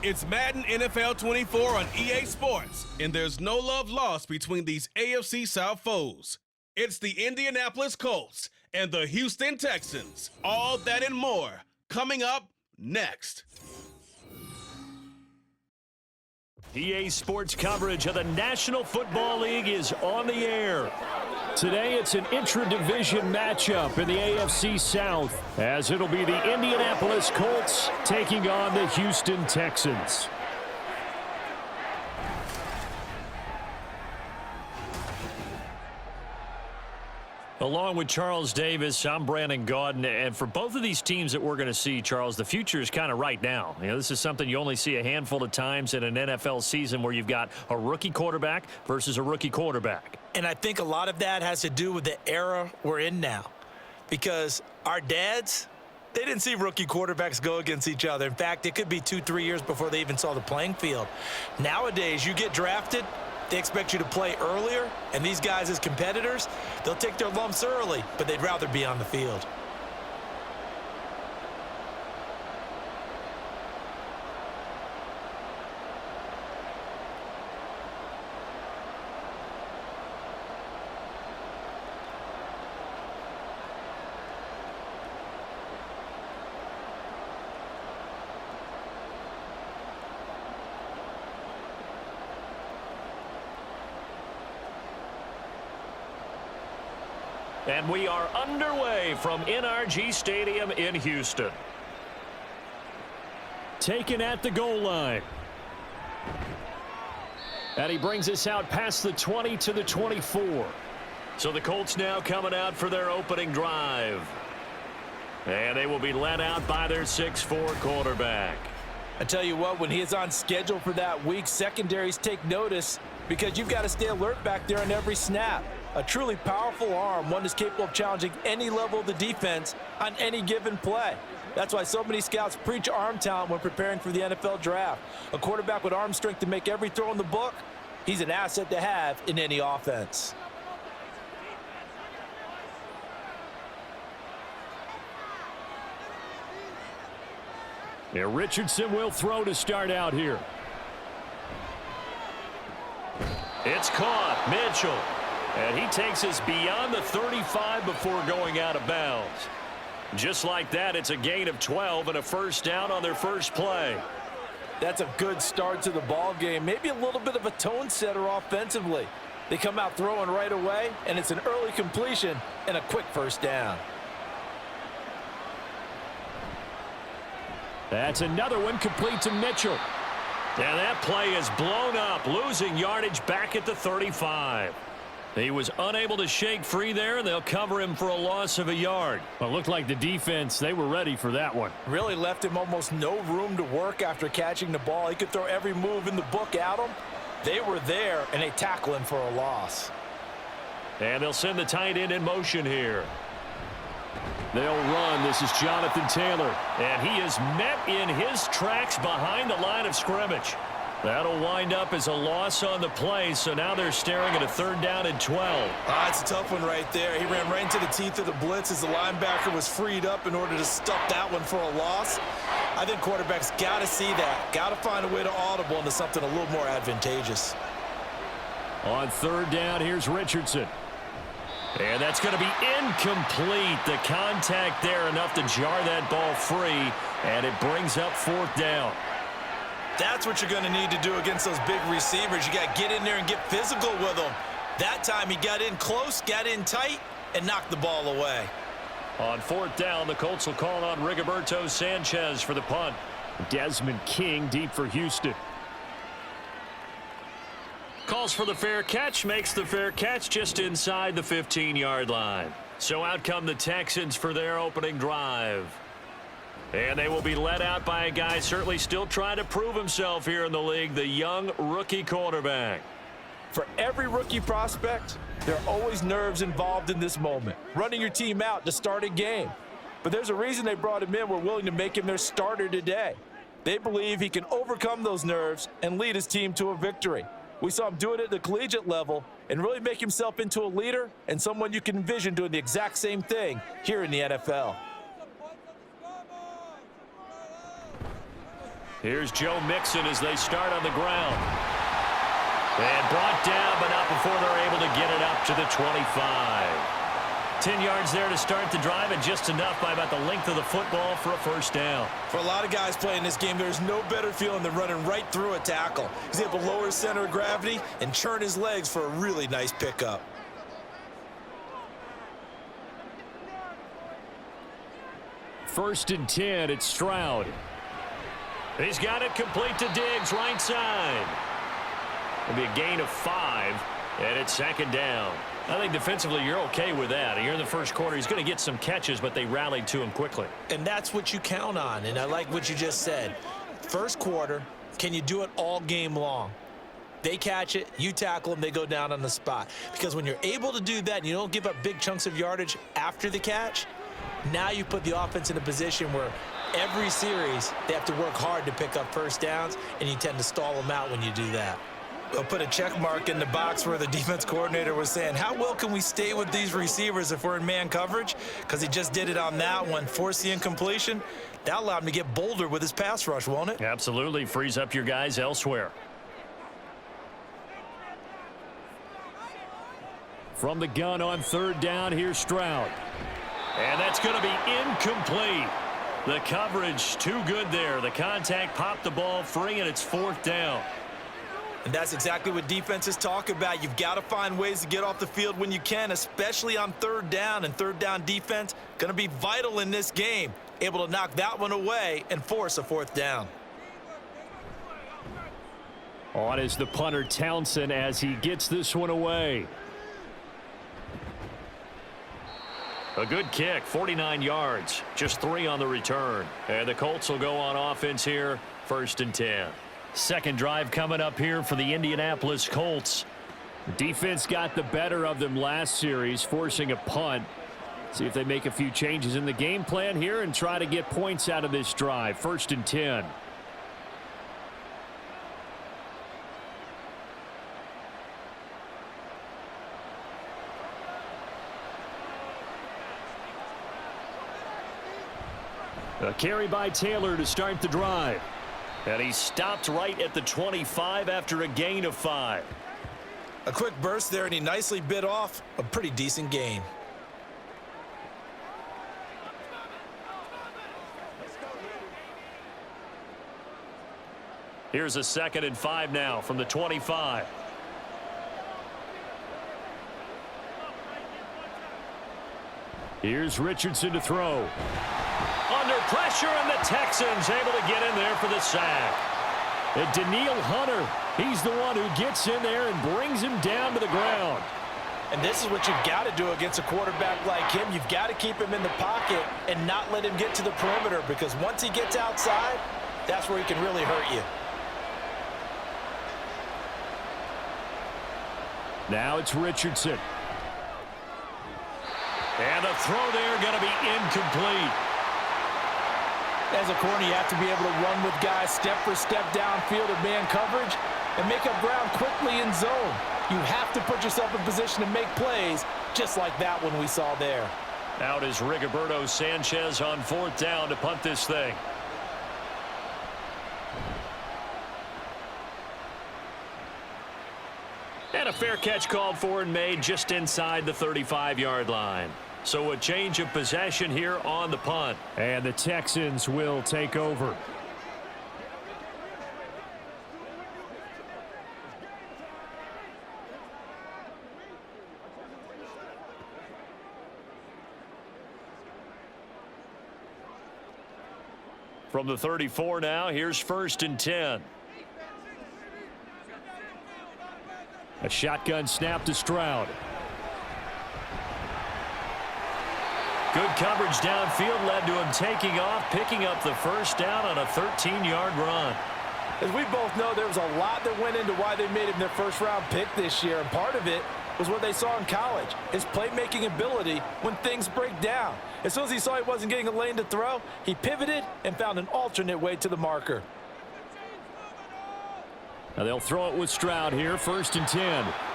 It's Madden NFL 24 on EA Sports, and there's no love lost between these AFC South foes. It's the Indianapolis Colts and the Houston Texans. All that and more coming up next. EA Sports coverage of the National Football League is on the air. Today it's an intra-division matchup in the AFC South, as it'll be the Indianapolis Colts taking on the Houston Texans. Along with Charles Davis, I'm Brandon Gaudin, and for both of these teams that we're going to see, Charles, the future is kind of right now. You know, this is something you only see a handful of times in an NFL season where you've got a rookie quarterback versus a rookie quarterback. And I think a lot of that has to do with the era we're in now, because our dads, they didn't see rookie quarterbacks go against each other. In fact, it could be 2-3 years before they even saw the playing field. Nowadays, you get drafted, they expect you to play earlier, and these guys as competitors, they'll take their lumps early, but they'd rather be on the field. And we are underway from NRG Stadium in Houston. Taken at the goal line. And he brings us out past the 20 to the 24. So the Colts now coming out for their opening drive. And they will be led out by their 6'4" quarterback. I tell you what, when he is on schedule for that week, secondaries take notice because you've got to stay alert back there on every snap. A truly powerful arm, one that's capable of challenging any level of the defense on any given play. That's why so many scouts preach arm talent when preparing for the NFL draft. A quarterback with arm strength to make every throw in the book, he's an asset to have in any offense. Yeah, Richardson will throw to start out here. It's caught. Mitchell. And he takes us beyond the 35 before going out of bounds. Just like that, it's a gain of 12 and a first down on their first play. That's a good start to the ball game. Maybe a little bit of a tone setter offensively. They come out throwing right away, and it's an early completion and a quick first down. That's another one complete to Mitchell. And that play is blown up, losing yardage back at the 35. He was unable to shake free there, and they'll cover him for a loss of a yard. Well, it looked like the defense, they were ready for that one. Really left him almost no room to work after catching the ball. He could throw every move in the book at him. They were there, and they tackle him for a loss. And they'll send the tight end in motion here. They'll run. This is Jonathan Taylor. And he is met in his tracks behind the line of scrimmage. That'll wind up as a loss on the play, so now they're staring at a third down and 12. It's a tough one right there. He ran right into the teeth of the blitz as the linebacker was freed up in order to stop that one for a loss. I think quarterbacks got to see that. Got to find a way to audible into something a little more advantageous. On third down, here's Richardson. And that's going to be incomplete. The contact there enough to jar that ball free, and it brings up fourth down. That's what you're going to need to do against those big receivers. You got to get in there and get physical with them. That time he got in close, got in tight, and knocked the ball away. On fourth down, the Colts will call on Rigoberto Sanchez for the punt. Desmond King deep for Houston. Calls for the fair catch, makes the fair catch just inside the 15-yard line. So out come the Texans for their opening drive. And they will be led out by a guy certainly still trying to prove himself here in the league, the young rookie quarterback. For every rookie prospect, there are always nerves involved in this moment. Running your team out to start a game. But there's a reason they brought him in. We're willing to make him their starter today. They believe he can overcome those nerves and lead his team to a victory. We saw him do it at the collegiate level and really make himself into a leader and someone you can envision doing the exact same thing here in the NFL. Here's Joe Mixon as they start on the ground. And brought down, but not before they're able to get it up to the 25. 10 yards there to start the drive, and just enough by about the length of the football for a first down. For a lot of guys playing this game, there's no better feeling than running right through a tackle. He's able to lower his center of gravity and churn his legs for a really nice pickup. First and 10, it's Stroud. He's got it complete to Diggs, right side. It'll be a gain of 5, and it's second down. I think defensively you're okay with that. Here in the first quarter, he's going to get some catches, but they rallied to him quickly. And that's what you count on, and I like what you just said. First quarter, can you do it all game long? They catch it, you tackle them, they go down on the spot. Because when you're able to do that and you don't give up big chunks of yardage after the catch, now you put the offense in a position where every series they have to work hard to pick up first downs, and you tend to stall them out when you do that. They'll put a check mark in the box where the defense coordinator was saying, how well can we stay with these receivers if we're in man coverage? Because he just did it on that one, forced the incompletion. That'll allow him to get bolder with his pass rush, won't it? Absolutely. Frees up your guys elsewhere. From the gun on third down, here's Stroud. And that's going to be incomplete. The coverage too good there. The contact popped the ball free, and it's fourth down. And that's exactly what defenses talk about. You've got to find ways to get off the field when you can, especially on third down. And third down defense going to be vital in this game. Able to knock that one away and force a fourth down. On is the punter Townsend as he gets this one away. A good kick, 49 yards, just 3 on the return. And the Colts will go on offense here, first and 10. Second drive coming up here for the Indianapolis Colts. Defense got the better of them last series, forcing a punt. See if they make a few changes in the game plan here and try to get points out of this drive. First and 10. A carry by Taylor to start the drive. And he stopped right at the 25 after a gain of 5. A quick burst there, and he nicely bit off a pretty decent gain. Here's a 2nd and 5 now from the 25. Here's Richardson to throw. Under pressure, and the Texans able to get in there for the sack. And Daniil Hunter, he's the one who gets in there and brings him down to the ground. And this is what you've got to do against a quarterback like him. You've got to keep him in the pocket and not let him get to the perimeter, because once he gets outside, that's where he can really hurt you. Now it's Richardson. And the throw there going to be incomplete. As a corner, you have to be able to run with guys step for step downfield in man coverage and make up ground quickly in zone. You have to put yourself in position to make plays, just like that one we saw there. Out is Rigoberto Sanchez on fourth down to punt this thing. And a fair catch called for and made just inside the 35-yard line. So a change of possession here on the punt. And the Texans will take over. From the 34 now, here's first and 10. A shotgun snap to Stroud. Good coverage downfield led to him taking off, picking up the first down on a 13-yard run. As we both know, there was a lot that went into why they made him their first-round pick this year, and part of it was what they saw in college, his playmaking ability when things break down. As soon as he saw he wasn't getting a lane to throw, he pivoted and found an alternate way to the marker. Now they'll throw it with Stroud here, first and 10.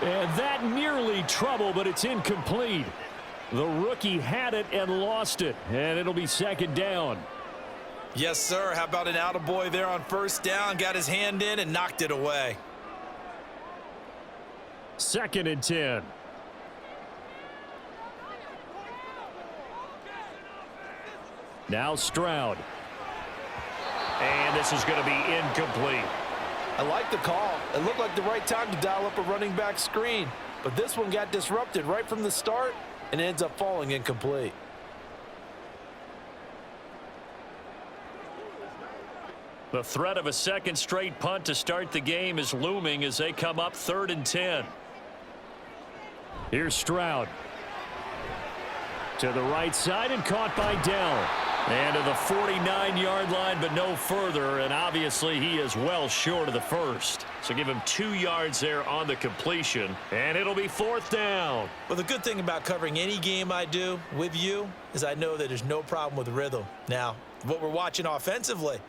And that nearly trouble, but it's incomplete. The rookie had it and lost it, and it'll be second down. Yes, sir. How about an attaboy there on first down? Got his hand in and knocked it away. 2nd and 10. Now Stroud. And this is going to be incomplete. I like the call. It looked like the right time to dial up a running back screen. But this one got disrupted right from the start and ends up falling incomplete. The threat of a second straight punt to start the game is looming as they come up 3rd and 10. Here's Stroud. To the right side and caught by Dell. And to the 49-yard line, but no further. And obviously he is well short of the first. So give him 2 yards there on the completion. And it'll be 4th down. Well, the good thing about covering any game I do with you is I know that there's no problem with rhythm. Now, what we're watching offensively,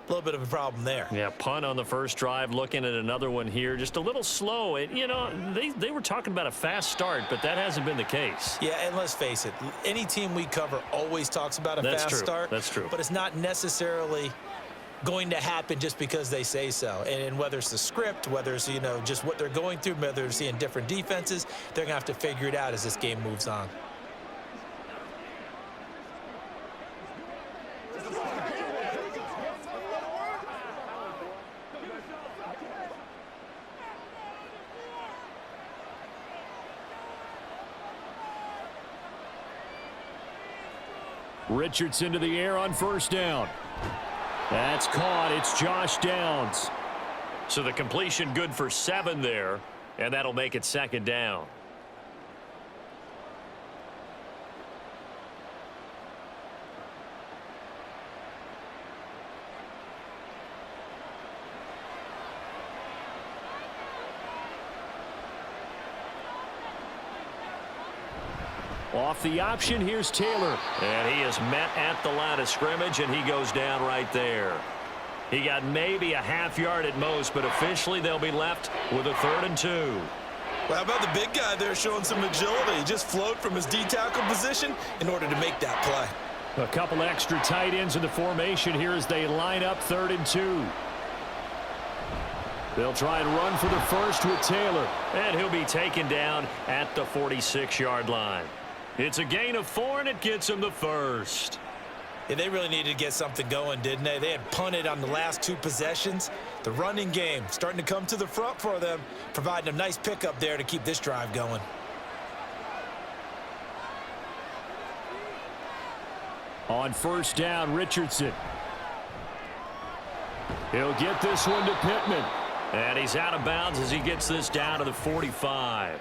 a little bit of a problem there. Yeah, punt on the first drive, looking at another one here. Just a little slow. You know, they were talking about a fast start, but that hasn't been the case. Yeah, and let's face it, any team we cover always talks about a fast start. That's true. But it's not necessarily going to happen just because they say so. And whether it's the script, whether it's, you know, just what they're going through, whether they're seeing different defenses, they're going to have to figure it out as this game moves on. Richardson to the air on first down. That's caught. It's Josh Downs. So the completion good for 7 there, and that'll make it 2nd down. Off the option, here's Taylor. And he is met at the line of scrimmage, and he goes down right there. He got maybe a half yard at most, but officially they'll be left with a 3rd and 2. Well, how about the big guy there showing some agility? He just flowed from his D-tackle position in order to make that play. A couple extra tight ends in the formation here as they line up 3rd and 2. They'll try and run for the first with Taylor. And he'll be taken down at the 46-yard line. It's a gain of 4, and it gets him the first. Yeah, they really needed to get something going, didn't they? They had punted on the last 2 possessions. The running game starting to come to the front for them, providing a nice pickup there to keep this drive going. On first down, Richardson. He'll get this one to Pittman. And he's out of bounds as he gets this down to the 45.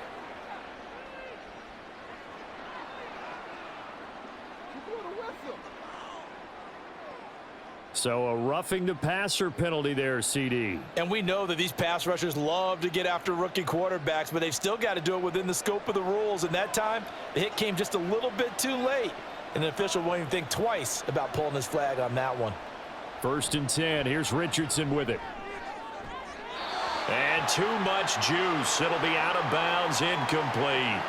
So a roughing the passer penalty there, CD. And we know that these pass rushers love to get after rookie quarterbacks, but they've still got to do it within the scope of the rules. And that time, the hit came just a little bit too late. And the official won't even think twice about pulling his flag on that one. 1st and 10. Here's Richardson with it. And too much juice. It'll be out of bounds, incomplete.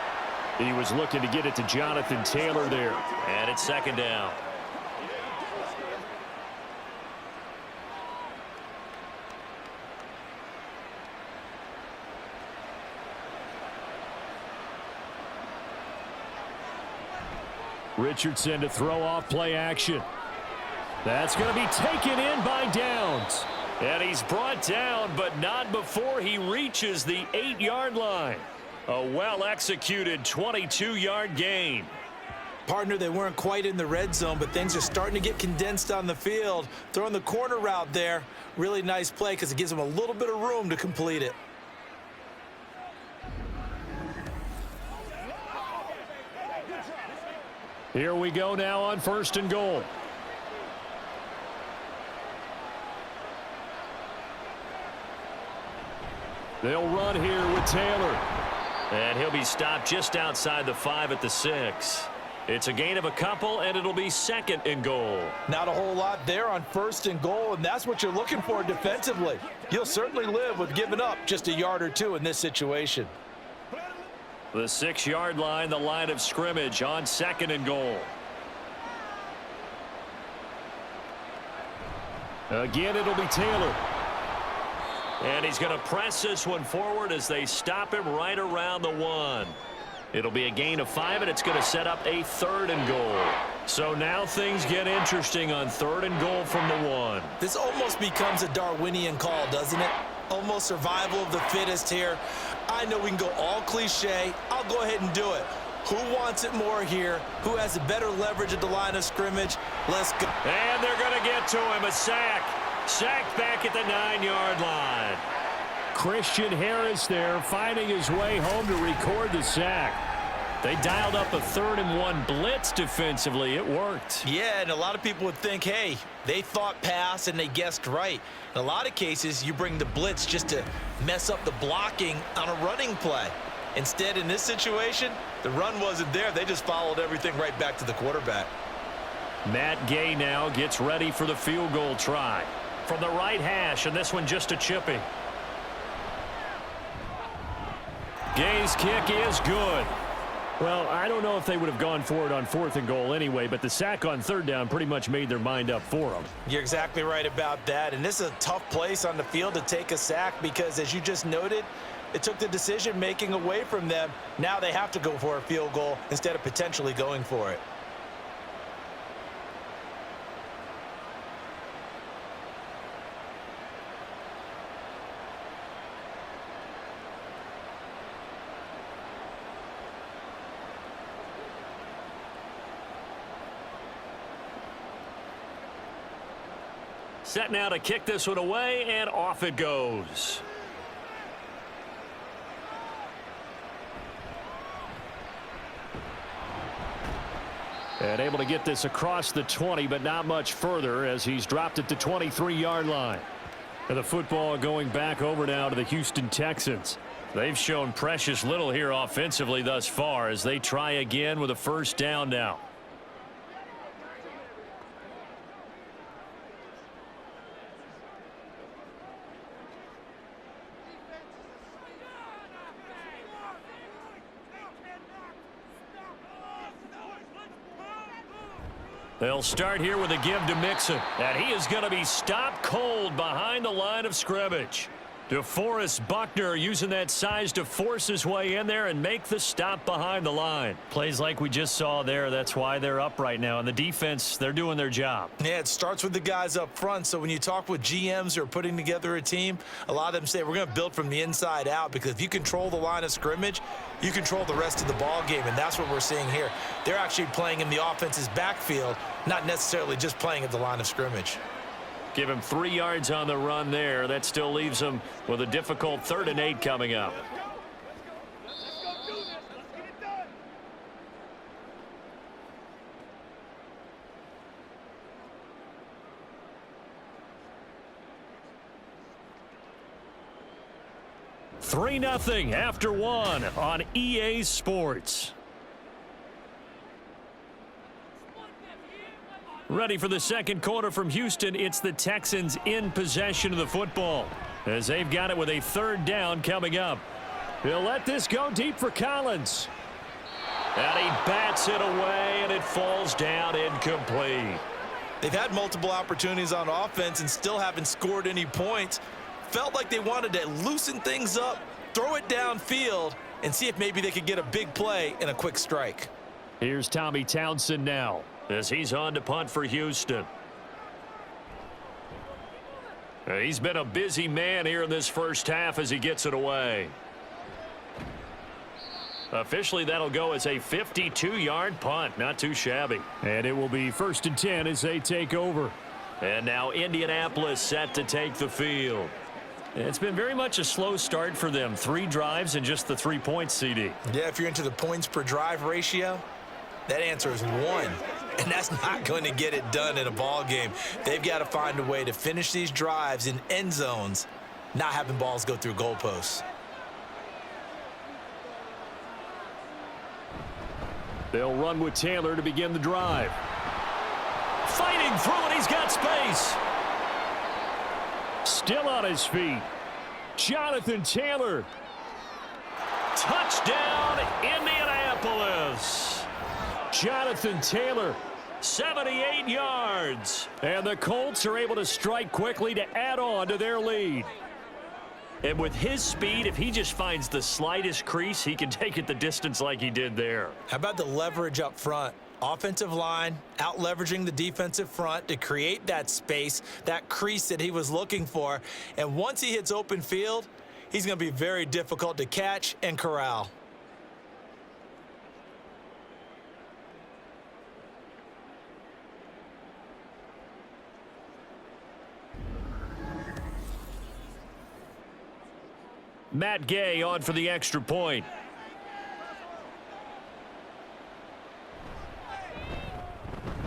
He was looking to get it to Jonathan Taylor there. And it's 2nd down. Richardson to throw off play action. That's going to be taken in by Downs. And he's brought down, but not before he reaches the 8-yard line. A well-executed 22-yard gain. Partner, they weren't quite in the red zone, but things are starting to get condensed on the field. Throwing the corner route there, really nice play because it gives them a little bit of room to complete it. Here we go now on 1st and goal. They'll run here with Taylor. And he'll be stopped just outside the 5 at the 6. It's a gain of a couple, and it'll be 2nd and goal. Not a whole lot there on 1st and goal, and that's what you're looking for defensively. You'll certainly live with giving up just a yard or 2 in this situation. The 6-yard line, the line of scrimmage on 2nd and goal. Again, it'll be Taylor. And he's going to press this one forward as they stop him right around the 1. It'll be a gain of 5, and it's going to set up a 3rd and goal. So now things get interesting on 3rd and goal from the 1. This almost becomes a Darwinian call, doesn't it? Almost survival of the fittest here. I know we can go all cliche. I'll go ahead and do it. Who wants it more here? Who has a better leverage at the line of scrimmage? Let's go. And they're going to get to him. A sack. Sacked back at the 9-yard line. Christian Harris there finding his way home to record the sack. They dialed up a 3rd and 1 blitz defensively. It worked. Yeah, and a lot of people would think, hey, they thought pass and they guessed right. In a lot of cases, you bring the blitz just to mess up the blocking on a running play. Instead, in this situation, the run wasn't there. They just followed everything right back to the quarterback. Matt Gay now gets ready for the field goal try. From the right hash, and this one just a chipping. Gay's kick is good. Well, I don't know if they would have gone for it on 4th and goal anyway, but the sack on 3rd down pretty much made their mind up for them. You're exactly right about that, and this is a tough place on the field to take a sack because, as you just noted, it took the decision-making away from them. Now they have to go for a field goal instead of potentially going for it. Set now to kick this one away, and off it goes. And able to get this across the 20, but not much further as he's dropped it to 23-yard line. And the football going back over now to the Houston Texans. They've shown precious little here offensively thus far as they try again with a 1st down now. They'll start here with a give to Mixon, and he is going to be stopped cold behind the line of scrimmage. DeForest Buckner using that size to force his way in there and make the stop behind the line. Plays like we just saw there. That's why they're up right now. And the defense, they're doing their job. Yeah, it starts with the guys up front. So when you talk with GMs who are putting together a team, a lot of them say we're going to build from the inside out, because if you control the line of scrimmage, you control the rest of the ball game, and that's what we're seeing here. They're actually playing in the offense's backfield, not necessarily just playing at the line of scrimmage. Give him 3 yards on the run there. That still leaves him with a difficult 3rd and 8 coming up. Three 3-0 after 1 on EA Sports. Ready for the second quarter from Houston. It's the Texans in possession of the football as they've got it with a 3rd down coming up. He'll let this go deep for Collins. And he bats it away, and it falls down incomplete. They've had multiple opportunities on offense and still haven't scored any points. Felt like they wanted to loosen things up, throw it downfield, and see if maybe they could get a big play and a quick strike. Here's Tommy Townsend now as he's on to punt for Houston. He's been a busy man here in this first half as he gets it away. Officially, that'll go as a 52-yard punt. Not too shabby. And it will be 1st and 10 as they take over. And now Indianapolis set to take the field. It's been very much a slow start for them. 3 drives and just the 3 points, CD. Yeah, if you're into the points per drive ratio, that answer is 1. And that's not going to get it done in a ball game. They've got to find a way to finish these drives in end zones, not having balls go through goalposts. They'll run with Taylor to begin the drive. Fighting through it, he's got space. Still on his feet. Jonathan Taylor. Touchdown, Indianapolis. Jonathan Taylor 78 yards. And the Colts are able to strike quickly to add on to their lead. And with his speed, if he just finds the slightest crease, he can take it the distance like he did there. How about the leverage up front? Offensive line out leveraging the defensive front to create that space, that crease that he was looking for. And once he hits open field, he's going to be very difficult to catch and corral. Matt Gay on for the extra point.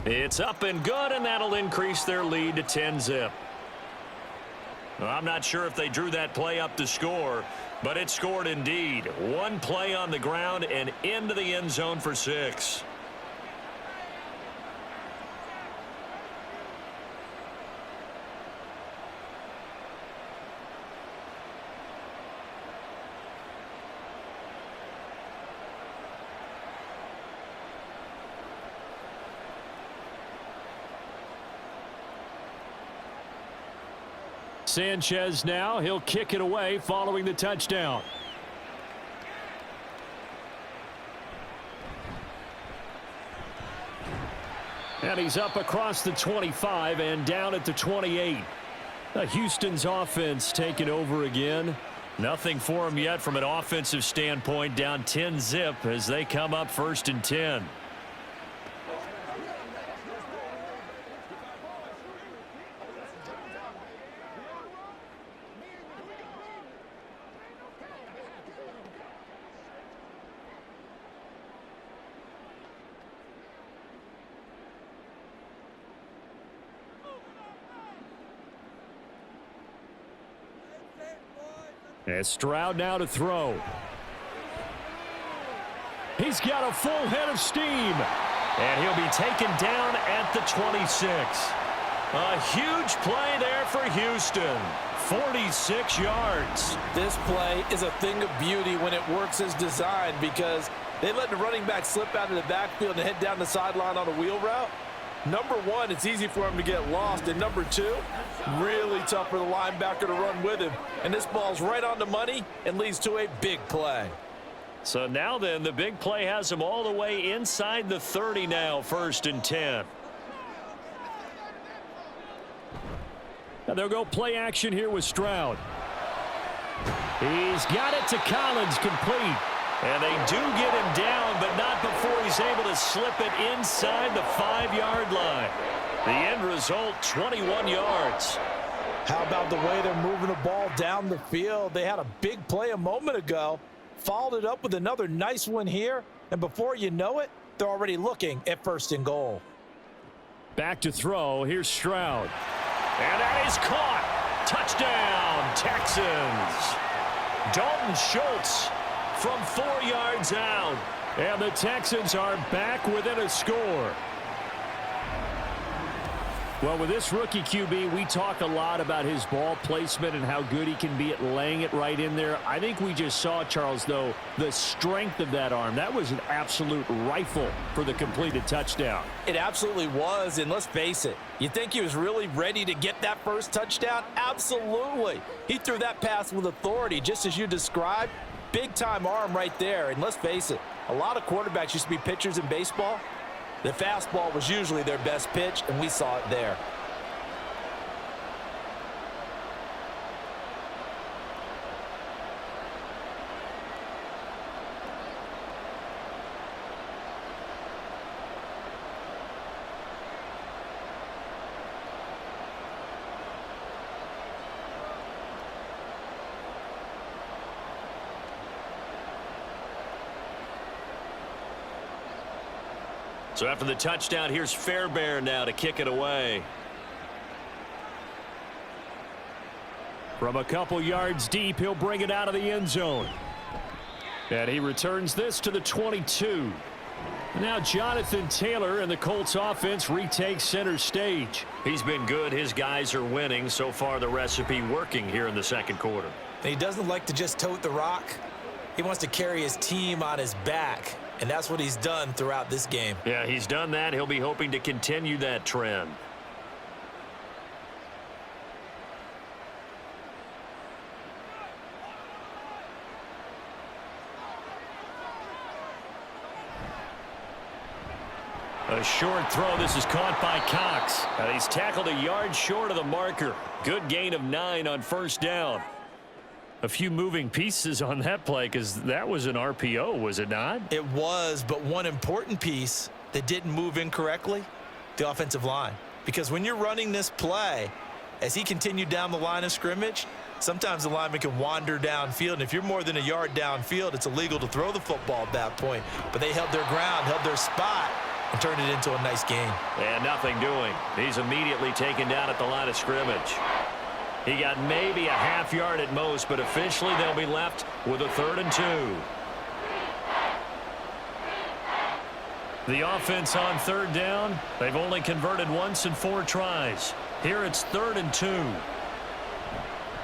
It's up and good, and that'll increase their lead to 10-zip. Well, I'm not sure if they drew that play up to score, but it scored indeed. One play on the ground and into the end zone for 6. Sanchez now, he'll kick it away following the touchdown. And he's up across the 25 and down at the 28. Houston's offense taking over again. Nothing for him yet from an offensive standpoint, down 10-zip as they come up 1st and 10. As Stroud now to throw. He's got a full head of steam. And he'll be taken down at the 26. A huge play there for Houston. 46 yards. This play is a thing of beauty when it works as designed because they let the running back slip out of the backfield and head down the sideline on a wheel route. Number one, it's easy for him to get lost. And number two, really tough for the linebacker to run with him. And this ball's right on the money and leads to a big play. So now then, the big play has him all the way inside the 30 now, 1st and 10. Now they'll go play action here with Stroud. He's got it to Collins, complete. And they do get him down, but not before he's able to slip it inside the 5-yard line. The end result, 21 yards. How about the way they're moving the ball down the field? They had a big play a moment ago, followed it up with another nice one here, and before you know it, they're already looking at 1st and goal. Back to throw. Here's Stroud. And that is caught. Touchdown, Texans. Dalton Schultz from 4 yards out. And the Texans are back within a score. Well, with this rookie QB, we talk a lot about his ball placement and how good he can be at laying it right in there. I think we just saw, Charles, though, the strength of that arm. That was an absolute rifle for the completed touchdown. It absolutely was, and let's face it, you think he was really ready to get that first touchdown? Absolutely. He threw that pass with authority, just as you described. Big-time arm right there, and let's face it, a lot of quarterbacks used to be pitchers in baseball. The fastball was usually their best pitch, and we saw it there. So after the touchdown, here's Fairbairn now to kick it away. From a couple yards deep, he'll bring it out of the end zone. And he returns this to the 22. Now Jonathan Taylor and the Colts offense retake center stage. He's been good. His guys are winning. So far, the recipe working here in the second quarter. And he doesn't like to just tote the rock. He wants to carry his team on his back. And that's what he's done throughout this game. Yeah, he's done that. He'll be hoping to continue that trend. A short throw. This is caught by Cox. And he's tackled a yard short of the marker. Good gain of 9 on first down. A few moving pieces on that play because that was an RPO, was it not? It was, but one important piece that didn't move incorrectly, the offensive line. Because when you're running this play, as he continued down the line of scrimmage, sometimes the lineman can wander downfield, and if you're more than a yard downfield, it's illegal to throw the football at that point. But they held their ground, held their spot, and turned it into a nice game. And nothing doing. He's immediately taken down at the line of scrimmage. He got maybe a half yard at most, but officially they'll be left with a 3rd and 2. The offense on 3rd down, they've only converted once in 4 tries. Here it's 3rd and 2.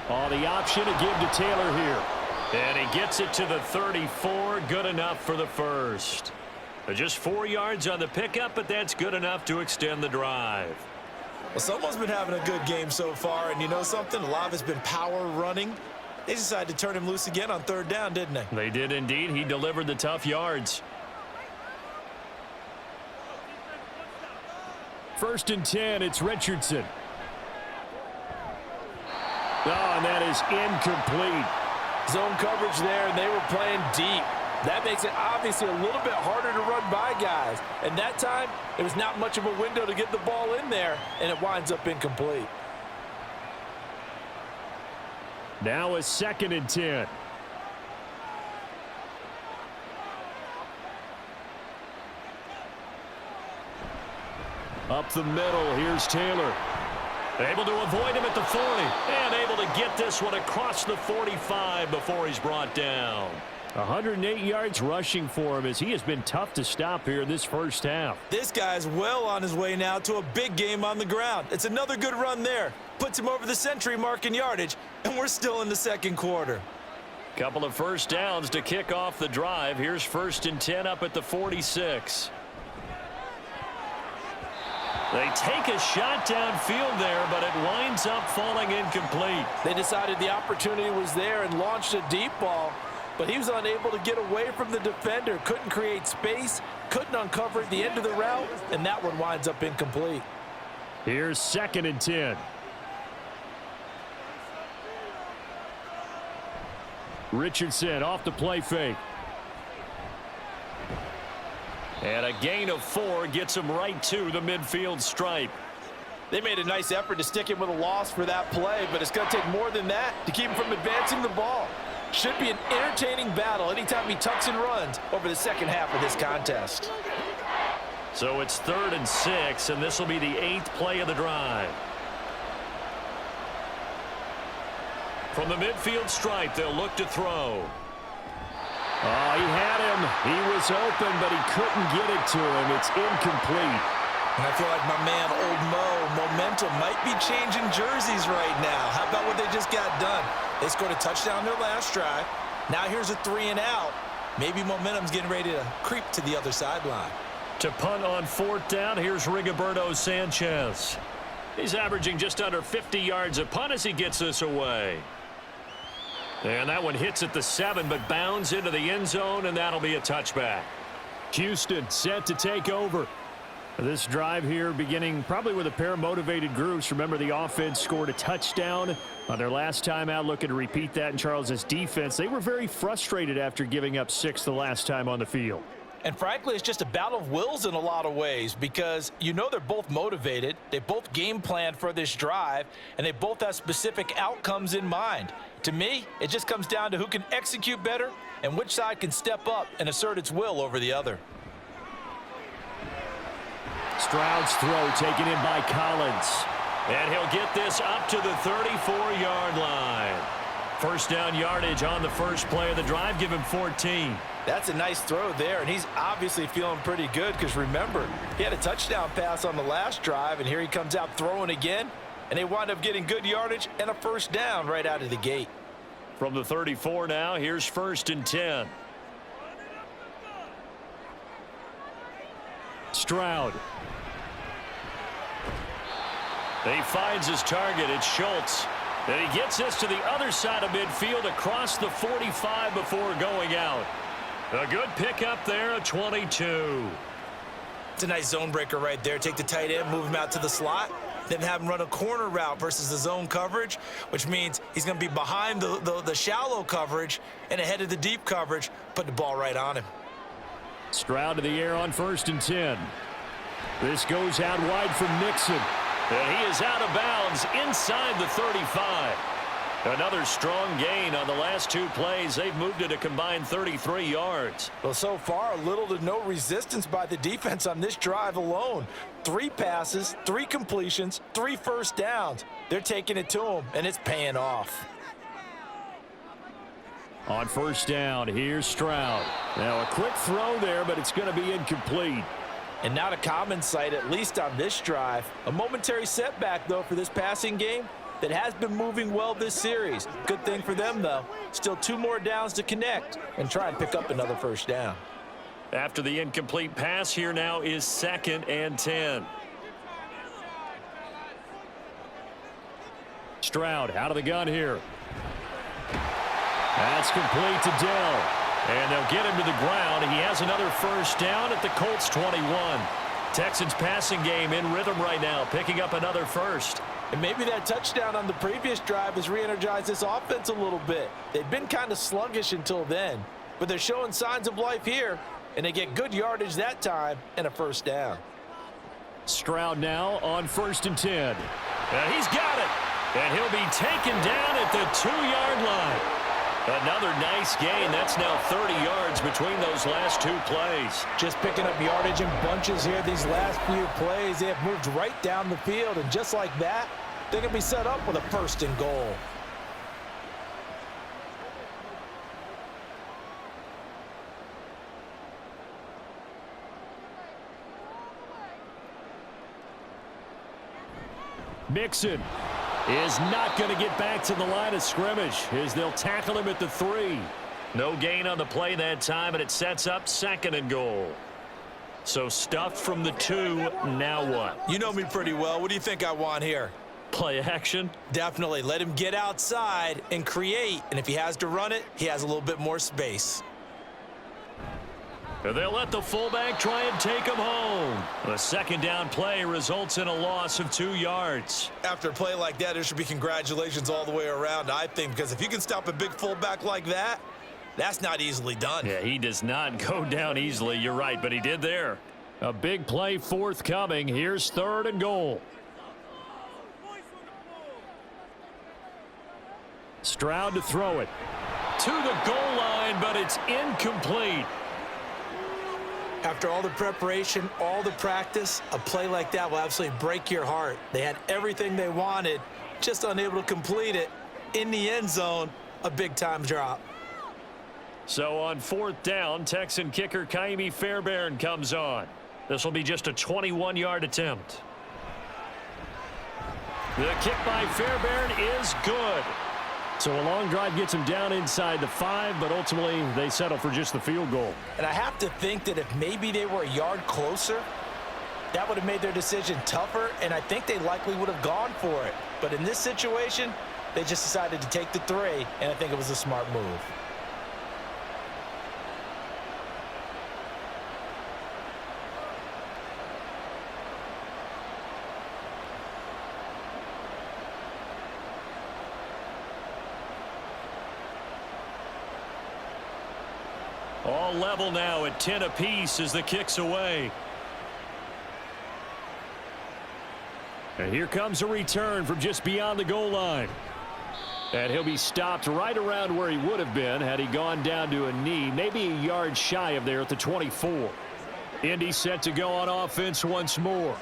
Oh, the option to give to Taylor here. And he gets it to the 34, good enough for the first. Just 4 yards on the pickup, but that's good enough to extend the drive. Well, someone's been having a good game so far, and you know something? A lot of it's been power running. They decided to turn him loose again on 3rd down, didn't they? They did indeed. He delivered the tough yards. 1st and 10, it's Richardson. Oh, and that is incomplete. Zone coverage there, and they were playing deep. That makes it obviously a little bit harder to run by guys. And that time, it was not much of a window to get the ball in there, and it winds up incomplete. Now a 2nd and 10. Up the middle, here's Taylor. Able to avoid him at the 40, and able to get this one across the 45 before he's brought down. 108 yards rushing for him as he has been tough to stop here in this first half. This guy's well on his way now to a big game on the ground. It's another good run there. Puts him over the century mark in yardage, and we're still in the 2nd quarter. Couple of first downs to kick off the drive. Here's 1st and 10 up at the 46. They take a shot downfield there, but it winds up falling incomplete. They decided the opportunity was there and launched a deep ball, but he was unable to get away from the defender. Couldn't create space, couldn't uncover at the end of the route, and that one winds up incomplete. Here's 2nd and 10. Richardson off the play fake. And a gain of 4 gets him right to the midfield stripe. They made a nice effort to stick him with a loss for that play, but it's going to take more than that to keep him from advancing the ball. Should be an entertaining battle anytime he tucks and runs over the second half of this contest. So it's 3rd and 6, and this will be the 8th play of the drive. From the midfield stripe, they'll look to throw. Oh, he had him. He was open, but he couldn't get it to him. It's incomplete. And I feel like my man, Old Mo, momentum might be changing jerseys right now. How about what they just got done? They scored a touchdown their last drive. Now here's a 3 and out. Maybe momentum's getting ready to creep to the other sideline. To punt on 4th down, here's Rigoberto Sanchez. He's averaging just under 50 yards a punt as he gets this away. And that one hits at the 7, but bounds into the end zone, and that'll be a touchback. Houston set to take over. This drive here beginning probably with a pair of motivated groups. Remember, the offense scored a touchdown on their last time out, looking to repeat that in Charles's defense. They were very frustrated after giving up 6 the last time on the field. And frankly, it's just a battle of wills in a lot of ways because you know they're both motivated. They both game planned for this drive, and they both have specific outcomes in mind. To me, it just comes down to who can execute better and which side can step up and assert its will over the other. Stroud's throw taken in by Collins. And he'll get this up to the 34-yard line. First down yardage on the first play of the drive. Give him 14. That's a nice throw there, and he's obviously feeling pretty good because, remember, he had a touchdown pass on the last drive, and here he comes out throwing again, and they wind up getting good yardage and a first down right out of the gate. From the 34 now, here's 1st and 10. Stroud. He finds his target. It's Schultz. And he gets this to the other side of midfield across the 45 before going out. A good pickup there, a 22. It's a nice zone breaker right there. Take the tight end, move him out to the slot, then have him run a corner route versus the zone coverage, which means he's going to be behind the shallow coverage and ahead of the deep coverage. Put the ball right on him. Stroud to the air on 1st and 10. This goes out wide from Nixon. And he is out of bounds inside the 35. Another strong gain on the last 2 plays. They've moved it a combined 33 yards. Well, so far, little to no resistance by the defense on this drive alone. 3 passes, 3 completions, 3 first downs. They're taking it to him, and it's paying off. On 1st down, here's Stroud. Now a quick throw there, but it's going to be incomplete. And not a common sight, at least on this drive. A momentary setback, though, for this passing game that has been moving well this series. Good thing for them, though. Still 2 more downs to connect and try and pick up another first down. After the incomplete pass, here now is 2nd and 10. Stroud out of the gun here. That's complete to Dell. And they'll get him to the ground. He has another first down at the Colts 21. Texans passing game in rhythm right now, picking up another first. And maybe that touchdown on the previous drive has re-energized this offense a little bit. They've been kind of sluggish until then, but they're showing signs of life here, and they get good yardage that time and a first down. Stroud now on 1st and 10. And he's got it. And he'll be taken down at the 2-yard line. Another nice gain. That's now 30 yards between those last 2 plays. Just picking up yardage in bunches here these last few plays. They have moved right down the field, and just like that, they're going to be set up with a 1st and goal. Mixon is not going to get back to the line of scrimmage as they'll tackle him at the 3. No gain on the play that time, and it sets up 2nd and goal. So stuffed from the 2, now what? You know me pretty well. What do you think I want here? Play action? Definitely. Let him get outside and create, and if he has to run it, he has a little bit more space. They'll let the fullback try and take him home. The 2nd down play results in a loss of 2 yards. After a play like that, there should be congratulations all the way around, I think, because if you can stop a big fullback like that, that's not easily done. Yeah, he does not go down easily. You're right, but he did there. A big play forthcoming. Here's 3rd and goal. Stroud to throw it. To the goal line, but it's incomplete. After all the preparation, all the practice, a play like that will absolutely break your heart. They had everything they wanted, just unable to complete it. In the end zone, a big-time drop. So on 4th down, Texan kicker Kaimi Fairbairn comes on. This will be just a 21-yard attempt. The kick by Fairbairn is good. So a long drive gets him down inside the 5, but ultimately they settle for just the field goal. And I have to think that if maybe they were a yard closer, that would have made their decision tougher, and I think they likely would have gone for it. But in this situation, they just decided to take the 3, and I think it was a smart move. All level now at 10 apiece as the kick's away. And here comes a return from just beyond the goal line. And he'll be stopped right around where he would have been had he gone down to a knee, maybe a yard shy of there at the 24. Indy set to go on offense once more.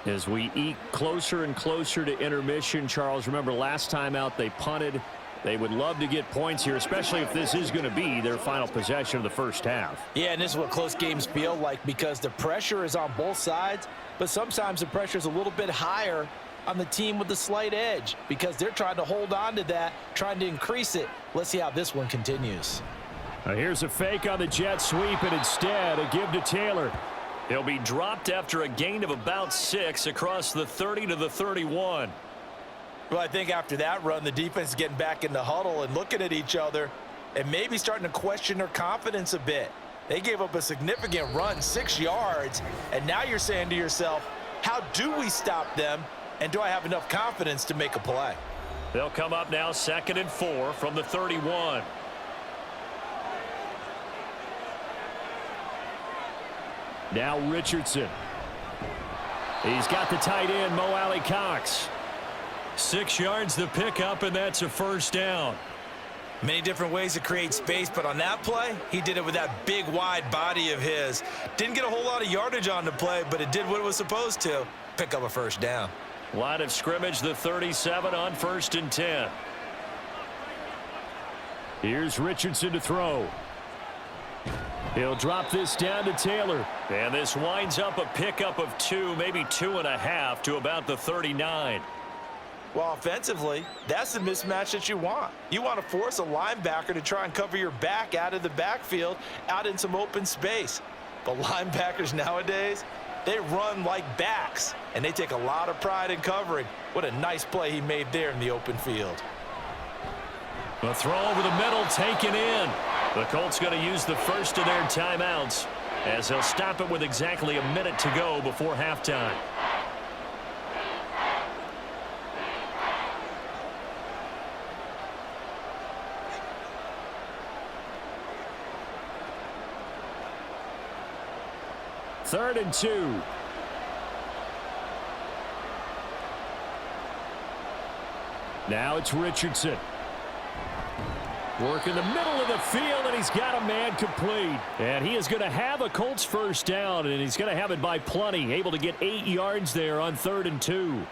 As we eke closer and closer to intermission, Charles, remember last time out they punted. They would love to get points here, especially if this is going to be their final possession of the first half. Yeah, and this is what close games feel like because the pressure is on both sides, but sometimes the pressure is a little bit higher on the team with the slight edge because they're trying to hold on to that, trying to increase it. Let's see how this one continues. Here's a fake on the jet sweep, and instead a give to Taylor. He'll be dropped after a gain of about 6 across the 30 to the 31. Well, I think after that run, the defense is getting back in the huddle and looking at each other and maybe starting to question their confidence a bit. They gave up a significant run, 6 yards, and now you're saying to yourself, how do we stop them, and do I have enough confidence to make a play? They'll come up now 2nd and 4 from the 31. Now Richardson. He's got the tight end, Mo Alley-Cox. 6 yards the pickup, and that's a first down. Many different ways to create space, but on that play, he did it with that big, wide body of his. Didn't get a whole lot of yardage on the play, but it did what it was supposed to, pick up a first down. Line of scrimmage, the 37 on 1st and 10. Here's Richardson to throw. He'll drop this down to Taylor. And this winds up a pickup of 2, maybe 2.5 to about the 39. Well, offensively, that's the mismatch that you want. You want to force a linebacker to try and cover your back out of the backfield, out in some open space. But linebackers nowadays, they run like backs, and they take a lot of pride in covering. What a nice play he made there in the open field. A throw over the middle, taken in. The Colts going to use the first of their timeouts as they'll stop it with exactly a minute to go before halftime. Third and 2. Now it's Richardson. Work in the middle of the field, and he's got a man complete. And he is going to have a Colts first down, and he's going to have it by plenty. Able to get 8 yards there on 3rd and 2.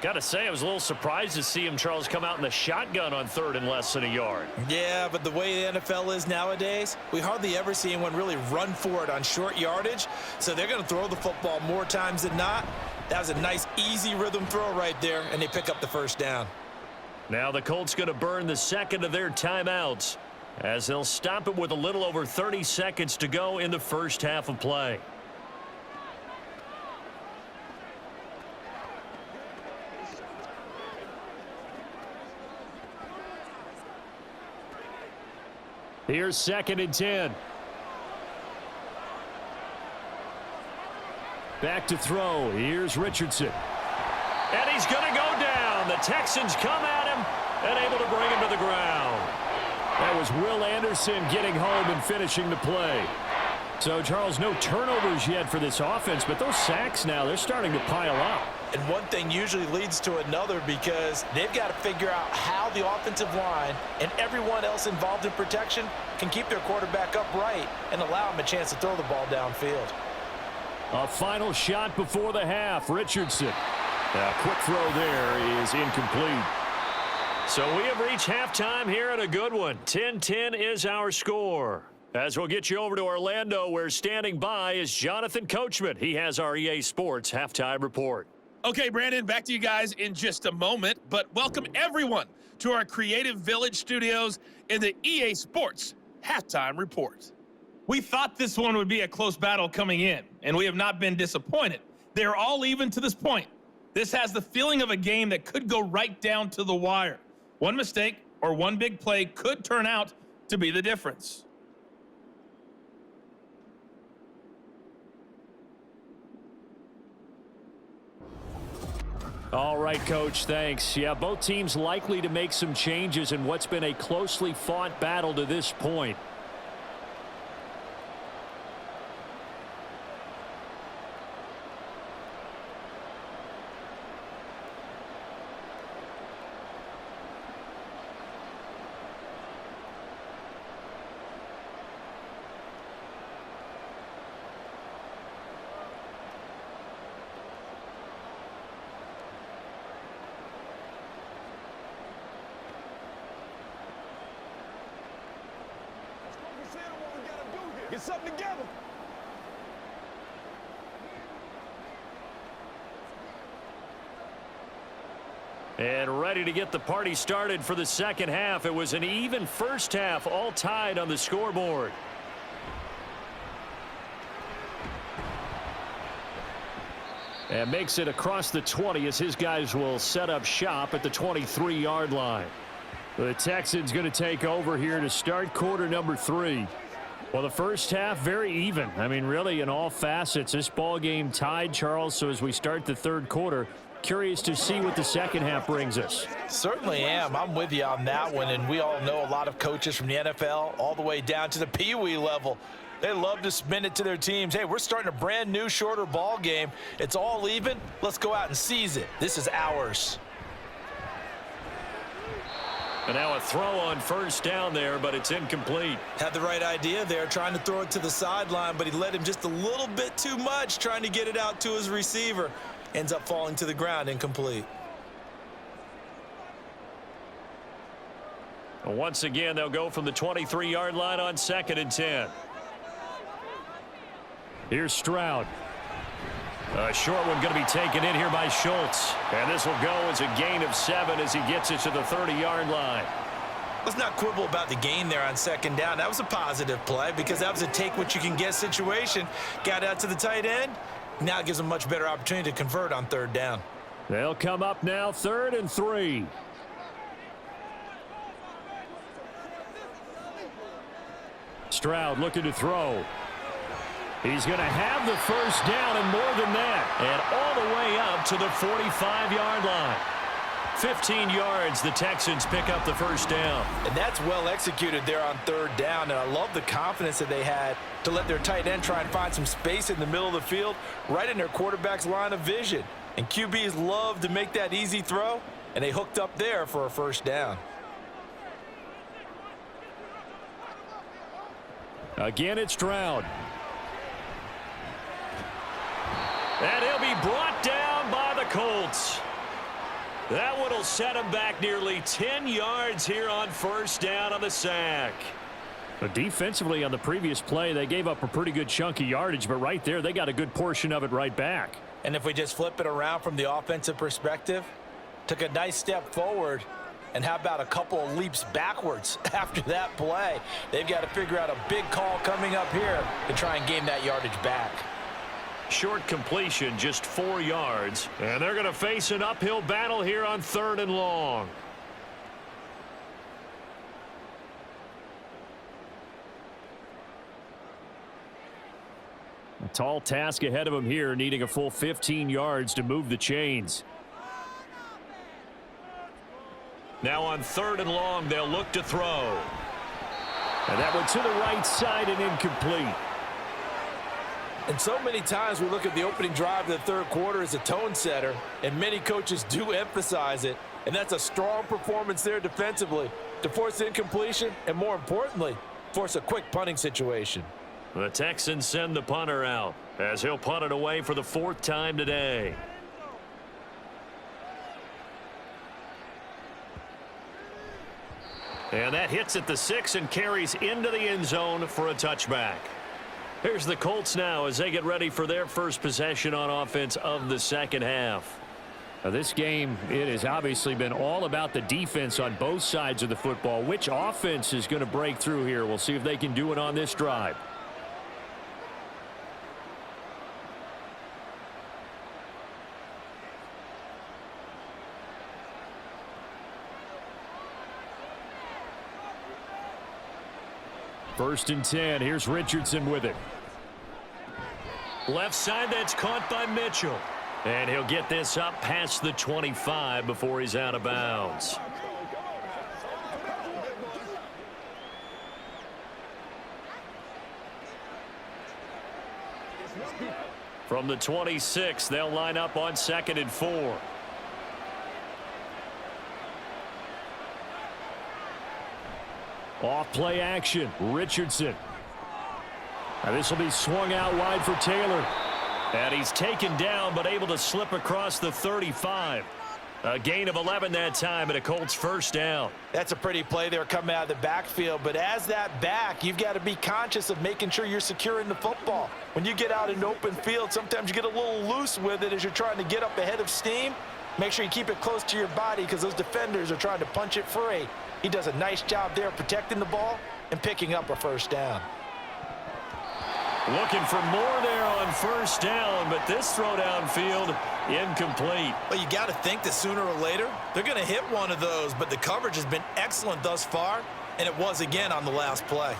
Got to say, I was a little surprised to see him, Charles, come out in the shotgun on 3rd and less than a yard. Yeah, but the way the NFL is nowadays, we hardly ever see anyone really run for it on short yardage. So they're going to throw the football more times than not. That was a nice, easy rhythm throw right there, and they pick up the first down. Now the Colts going to burn the second of their timeouts as they'll stop it with a little over 30 seconds to go in the first half of play. Here's 2nd and 10. Back to throw. Here's Richardson. And he's going to go down. The Texans come at him and able to bring him to the ground. That was Will Anderson getting home and finishing the play. So, Charles, no turnovers yet for this offense, but those sacks now, they're starting to pile up. And one thing usually leads to another because they've got to figure out how the offensive line and everyone else involved in protection can keep their quarterback upright and allow him a chance to throw the ball downfield. A final shot before the half. Richardson. A quick throw there is incomplete. So we have reached halftime here at a good one. 10-10 is our score. As we'll get you over to Orlando, where standing by is Jonathan Coachman. He has our EA Sports halftime report. Okay, Brandon, back to you guys in just a moment, but welcome everyone to our Creative Village studios in the EA Sports halftime report. We thought this one would be a close battle coming in, and we have not been disappointed. They're all even to this point. This has the feeling of a game that could go right down to the wire. One mistake or one big play could turn out to be the difference. All right, Coach, thanks. Yeah, both teams likely to make some changes in what's been a closely fought battle to this point. Get something together. And ready to get the party started for the second half. It was an even first half, all tied on the scoreboard. And makes it across the 20 as his guys will set up shop at the 23-yard line. The Texans going to take over here to start quarter number 3. Well, the first half, very even. I mean, really, in all facets, this ball game tied, Charles. So as we start the third quarter, curious to see what the second half brings us. Certainly am. I'm with you on that one. And we all know a lot of coaches from the NFL all the way down to the Pee Wee level. They love to spin it to their teams. Hey, we're starting a brand new, shorter ball game. It's all even. Let's go out and seize it. This is ours. And now a throw on first down there, but it's incomplete. Had the right idea there, trying to throw it to the sideline, but he led him just a little bit too much, trying to get it out to his receiver. Ends up falling to the ground, incomplete. Once again, they'll go from the 23-yard line on 2nd and 10. Here's Stroud. A short one going to be taken in here by Schultz. And this will go as a gain of 7 as he gets it to the 30-yard line. Let's not quibble about the gain there on 2nd down. That was a positive play because that was a take-what-you-can-get situation. Got out to the tight end. Now it gives them a much better opportunity to convert on 3rd down. They'll come up now 3rd and 3. Stroud looking to throw. He's going to have the first down and more than that. And all the way up to the 45-yard line. 15 yards, the Texans pick up the first down. And that's well executed there on 3rd down. And I love the confidence that they had to let their tight end try and find some space in the middle of the field, right in their quarterback's line of vision. And QBs love to make that easy throw, and they hooked up there for a first down. Again, it's Stroud. And he'll be brought down by the Colts. That one will set him back nearly 10 yards here on first down on the sack. But defensively on the previous play, they gave up a pretty good chunk of yardage, but right there, they got a good portion of it right back. And if we just flip it around from the offensive perspective, took a nice step forward, and how about a couple of leaps backwards after that play? They've got to figure out a big call coming up here to try and gain that yardage back. Short completion, just 4 yards. And they're going to face an uphill battle here on 3rd and long. A tall task ahead of him here, needing a full 15 yards to move the chains. Now on 3rd and long, they'll look to throw. And that one to the right side and incomplete. And so many times we look at the opening drive of the 3rd quarter as a tone setter, and many coaches do emphasize it. And that's a strong performance there defensively to force incompletion and, more importantly, force a quick punting situation. The Texans send the punter out as he'll punt it away for the 4th time today. And that hits at the 6 and carries into the end zone for a touchback. Here's the Colts now as they get ready for their first possession on offense of the second half. Now this game, it has obviously been all about the defense on both sides of the football. Which offense is going to break through here? We'll see if they can do it on this drive. First and 10. Here's Richardson with it. Left side, that's caught by Mitchell. And he'll get this up past the 25 before he's out of bounds. From the 26, they'll line up on 2nd and 4. Off play action, Richardson. Now this will be swung out wide for Taylor. And he's taken down but able to slip across the 35. A gain of 11 that time and a Colts first down. That's a pretty play there coming out of the backfield. But as that back, you've got to be conscious of making sure you're securing the football. When you get out in open field, sometimes you get a little loose with it as you're trying to get up ahead of steam. Make sure you keep it close to your body because those defenders are trying to punch it free. He does a nice job there protecting the ball and picking up a first down. Looking for more there on on first down, but this throw downfield incomplete. Well, you got to think that sooner or later they're going to hit one of those, but the coverage has been excellent thus far, and it was again on the last play.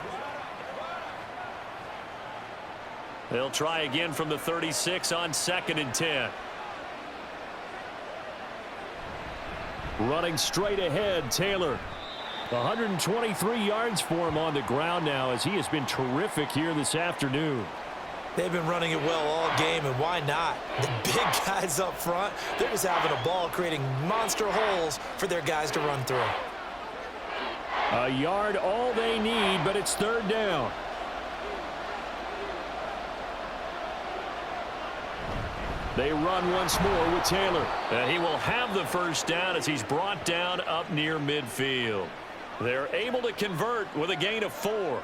They'll try again from the 36 on 2nd and 10. Running straight ahead, Taylor. 123 yards for him on the ground now as he has been terrific here this afternoon. They've been running it well all game, and why not? The big guys up front, they're just having a ball creating monster holes for their guys to run through. A yard all they need, but it's 3rd down. They run once more with Taylor. He will have the first down as he's brought down up near midfield. They're able to convert with a gain of 4.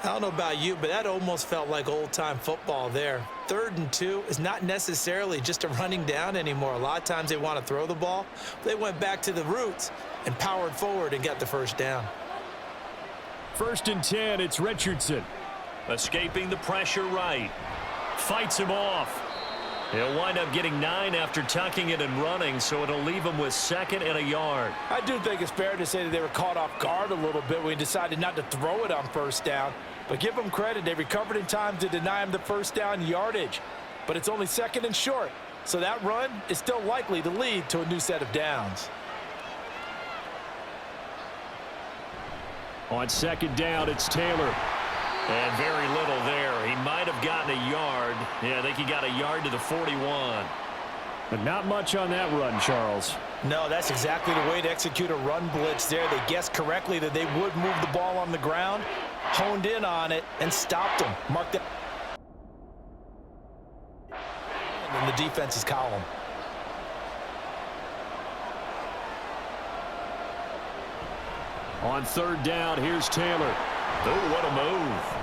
I don't know about you, but that almost felt like old-time football there. 3rd and 2 is not necessarily just a running down anymore. A lot of times they want to throw the ball. They went back to the roots and powered forward and got the first down. 1st and 10, it's Richardson. Escaping the pressure right. Fights him off. He'll wind up getting 9 after tucking it and running, so it'll leave him with 2nd and a yard. I do think it's fair to say that they were caught off guard a little bit when he decided not to throw it on first down. But give them credit, they recovered in time to deny him the first down yardage. But it's only 2nd and short, so that run is still likely to lead to a new set of downs. On 2nd down, it's Taylor. And very little there. He might have gotten a yard. Yeah, I think he got a yard to the 41. But not much on that run, Charles. No, that's exactly the way to execute a run blitz there. They guessed correctly that they would move the ball on the ground, honed in on it, and stopped him. Marked it in the defense's column. On 3rd down, here's Taylor. Oh, what a move.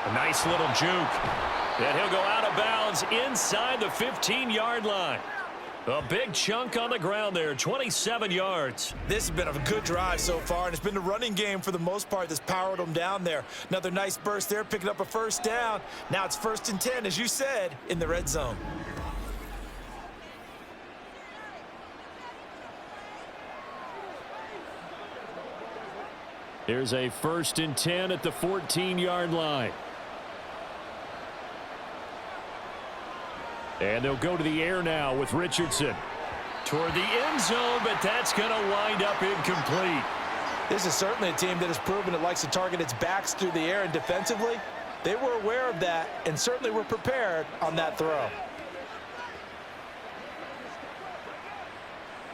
A nice little juke. And he'll go out of bounds inside the 15-yard line. A big chunk on the ground there, 27 yards. This has been a good drive so far, and it's been the running game for the most part that's powered them down there. Another nice burst there, picking up a first down. Now it's 1st and 10, as you said, in the red zone. Here's a 1st and 10 at the 14-yard line. And they'll go to the air now with Richardson. Toward the end zone, but that's going to wind up incomplete. This is certainly a team that has proven it likes to target its backs through the air, and defensively, they were aware of that and certainly were prepared on that throw.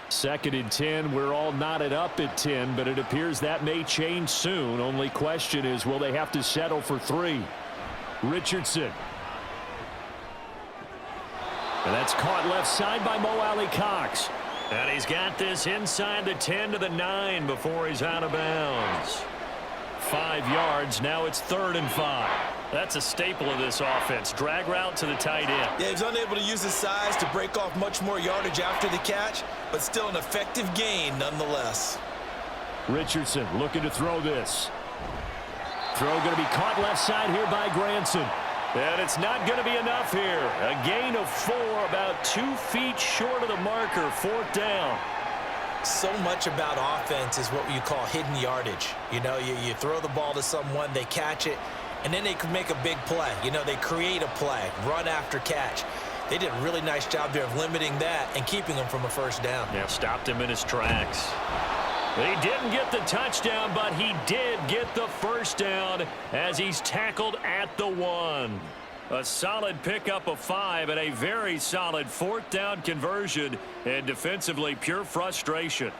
2nd and 10, we're all knotted up at 10, but it appears that may change soon. Only question is, will they have to settle for 3? Richardson. And that's caught left side by Mo Alley Cox. And he's got this inside the 10 to the 9 before he's out of bounds. 5 yards, now it's 3rd and 5. That's a staple of this offense. Drag route to the tight end. Yeah, he's unable to use his size to break off much more yardage after the catch, but still an effective gain nonetheless. Richardson looking to throw this. Throw going to be caught left side here by Granson. And it's not going to be enough here. A gain of 4, about 2 feet short of the marker, 4th down. So much about offense is what you call hidden yardage. You know, you throw the ball to someone, they catch it, and then they can make a big play. You know, they create a play, run after catch. They did a really nice job there of limiting that and keeping him from a first down. Yeah, stopped him in his tracks. He didn't get the touchdown, but he did get the first down as he's tackled at the 1. A solid pickup of 5 and a very solid 4th down conversion, and defensively pure frustration.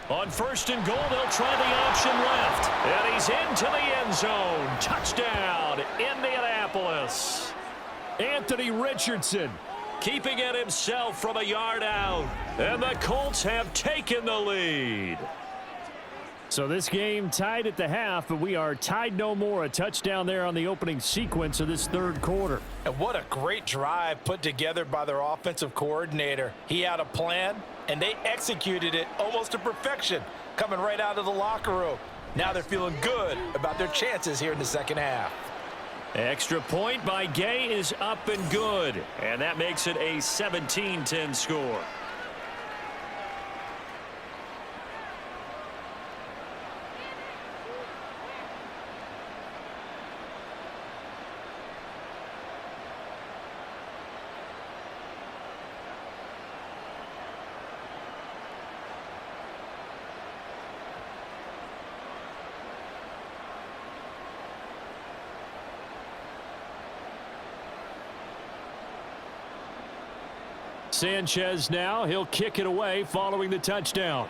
On 1st and goal, they'll try the option left. And he's into the end zone. Touchdown, Indianapolis. Anthony Richardson keeping it himself from a yard out. And the Colts have taken the lead. So this game tied at the half, but we are tied no more. A touchdown there on the opening sequence of this 3rd quarter. And what a great drive put together by their offensive coordinator. He had a plan, and they executed it almost to perfection, coming right out of the locker room. Now they're feeling good about their chances here in the second half. Extra point by Gay is up and good, and that makes it a 17-10 score. Sanchez now, he'll kick it away following the touchdown.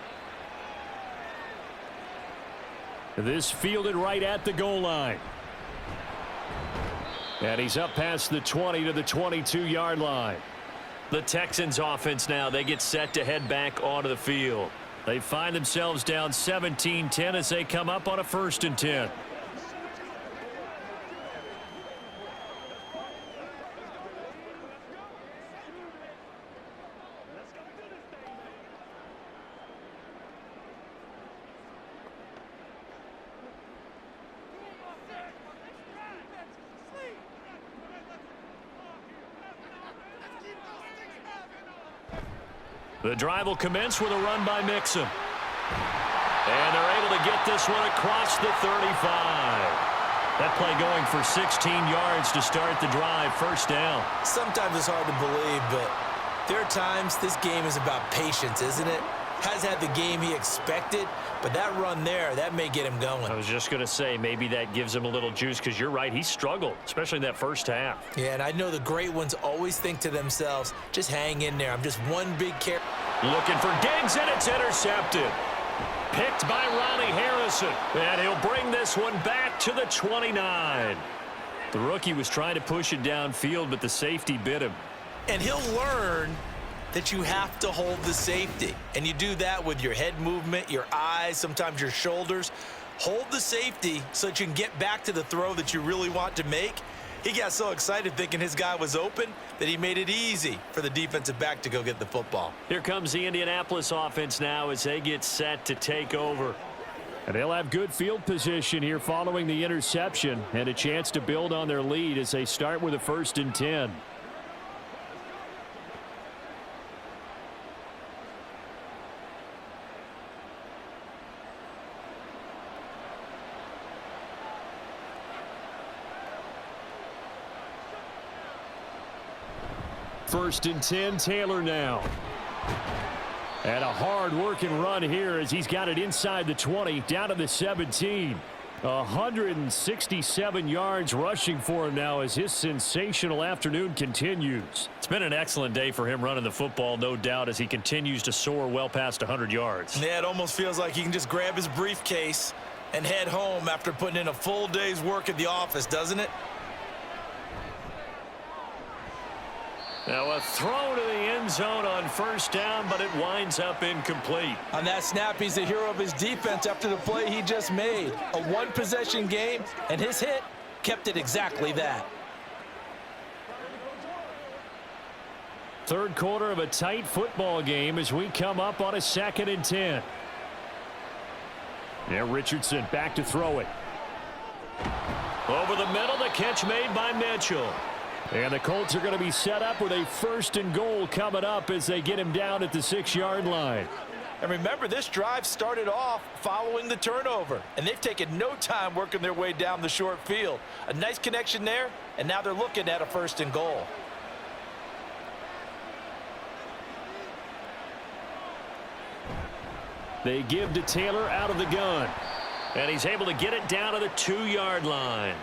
This fielded right at the goal line. And he's up past the 20 to the 22-yard line. The Texans offense now, they get set to head back onto the field. They find themselves down 17-10 as they come up on a 1st and 10. The drive will commence with a run by Mixon. And they're able to get this one across the 35. That play going for 16 yards to start the drive. 1st down. Sometimes it's hard to believe, but there are times this game is about patience, isn't it? Has had the game he expected, but that run there, that may get him going. I was just going to say, maybe that gives him a little juice, because you're right, he struggled, especially in that 1st half. Yeah, and I know the great ones always think to themselves, just hang in there. I'm just one big carry. Looking for Diggs, and it's intercepted. Picked by Ronnie Harrison, and he'll bring this one back to the 29. The rookie was trying to push it downfield, but the safety bit him. And he'll learn that you have to hold the safety. And you do that with your head movement, your eyes, sometimes your shoulders. Hold the safety so that you can get back to the throw that you really want to make. He got so excited thinking his guy was open that he made it easy for the defensive back to go get the football. Here comes the Indianapolis offense now as they get set to take over. And they'll have good field position here following the interception and a chance to build on their lead as they start with a 1st and 10. First and 10, Taylor now. And a hard-working run here as he's got it inside the 20, down to the 17. 167 yards rushing for him now as his sensational afternoon continues. It's been an excellent day for him running the football, no doubt, as he continues to soar well past 100 yards. Yeah, it almost feels like he can just grab his briefcase and head home after putting in a full day's work at the office, doesn't it? Now a throw to the end zone on 1st down, but it winds up incomplete. On that snap, he's the hero of his defense after the play he just made. A one-possession game, and his hit kept it exactly that. 3rd quarter of a tight football game as we come up on a 2nd and 10. Now Richardson back to throw it. Over the middle, the catch made by Mitchell. And the Colts are going to be set up with a 1st and goal coming up as they get him down at the 6-yard line. And remember, this drive started off following the turnover, and they've taken no time working their way down the short field. A nice connection there, and now they're looking at a 1st and goal. They give to Taylor out of the gun. And he's able to get it down to the 2-yard line.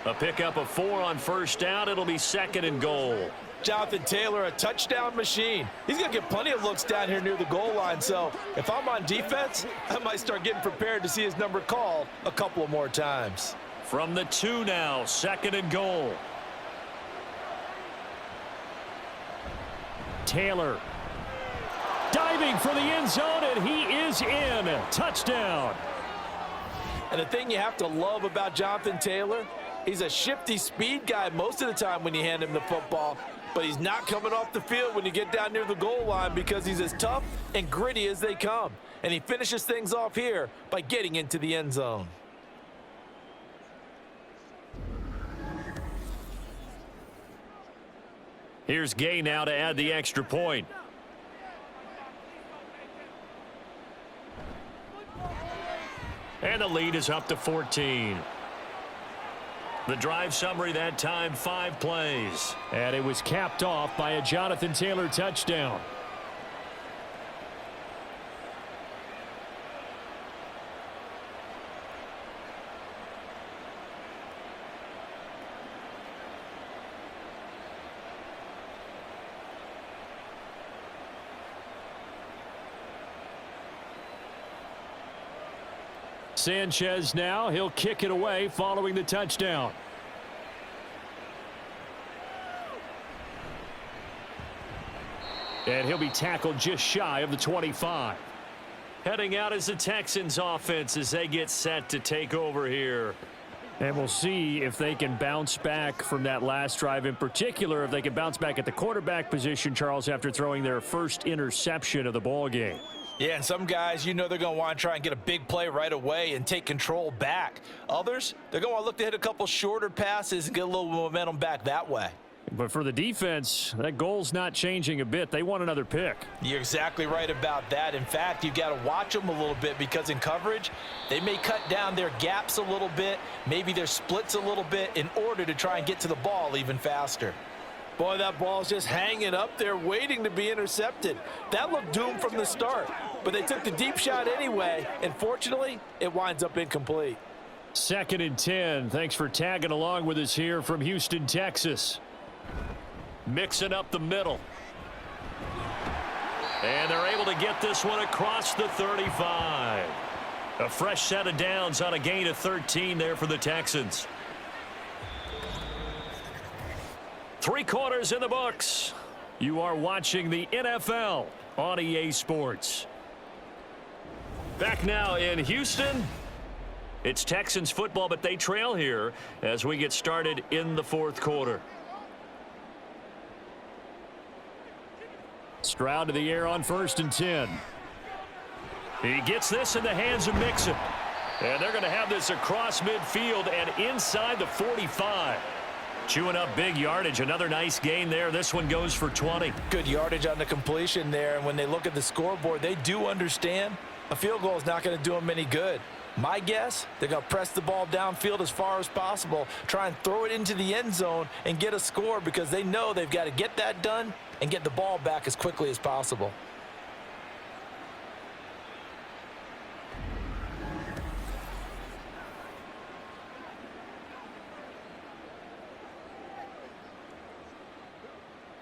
A pickup of 4 on 1st down. It'll be 2nd and goal. Jonathan Taylor, a touchdown machine. He's going to get plenty of looks down here near the goal line. So if I'm on defense, I might start getting prepared to see his number called a couple of more times. From the 2 now, 2nd and goal. Taylor diving for the end zone, and he is in. Touchdown. And the thing you have to love about Jonathan Taylor, he's a shifty speed guy most of the time when you hand him the football. but he's not coming off the field when you get down near the goal line because he's as tough and gritty as they come. And he finishes things off here by getting into the end zone. Here's Gay now to add the extra point. And the lead is up to 14. The drive summary that time, 5 plays. And it was capped off by a Jonathan Taylor touchdown. Sanchez now, he'll kick it away following the touchdown. And he'll be tackled just shy of the 25. Heading out is the Texans offense as they get set to take over here. And we'll see if they can bounce back from that last drive, in particular if they can bounce back at the quarterback position, Charles, after throwing their first interception of the ball game. Yeah, and some guys, you know they're going to want to try and get a big play right away and take control back. Others, they're going to want to look to hit a couple shorter passes and get a little momentum back that way. But for the defense, that goal's not changing a bit. They want another pick. You're exactly right about that. In fact, you've got to watch them a little bit because in coverage, they may cut down their gaps a little bit, maybe their splits a little bit in order to try and get to the ball even faster. Boy, that ball's just hanging up there waiting to be intercepted. That looked doomed from the start, but they took the deep shot anyway, and fortunately, it winds up incomplete. 2nd and 10. Thanks for tagging along with us here from Houston, Texas. Mixing up the middle. And they're able to get this one across the 35. A fresh set of downs on a gain of 13 there for the Texans. 3 quarters in the books. You are watching the NFL on EA Sports. Back now in Houston. It's Texans football, but they trail here as we get started in the 4th quarter. Stroud to the air on 1st and 10. He gets this in the hands of Mixon. And they're going to have this across midfield and inside the 45. Chewing up big yardage. Another nice gain there. This one goes for 20. Good yardage on the completion there. And when they look at the scoreboard, they do understand a field goal is not going to do them any good. My guess, they're going to press the ball downfield as far as possible, try and throw it into the end zone and get a score because they know they've got to get that done and get the ball back as quickly as possible.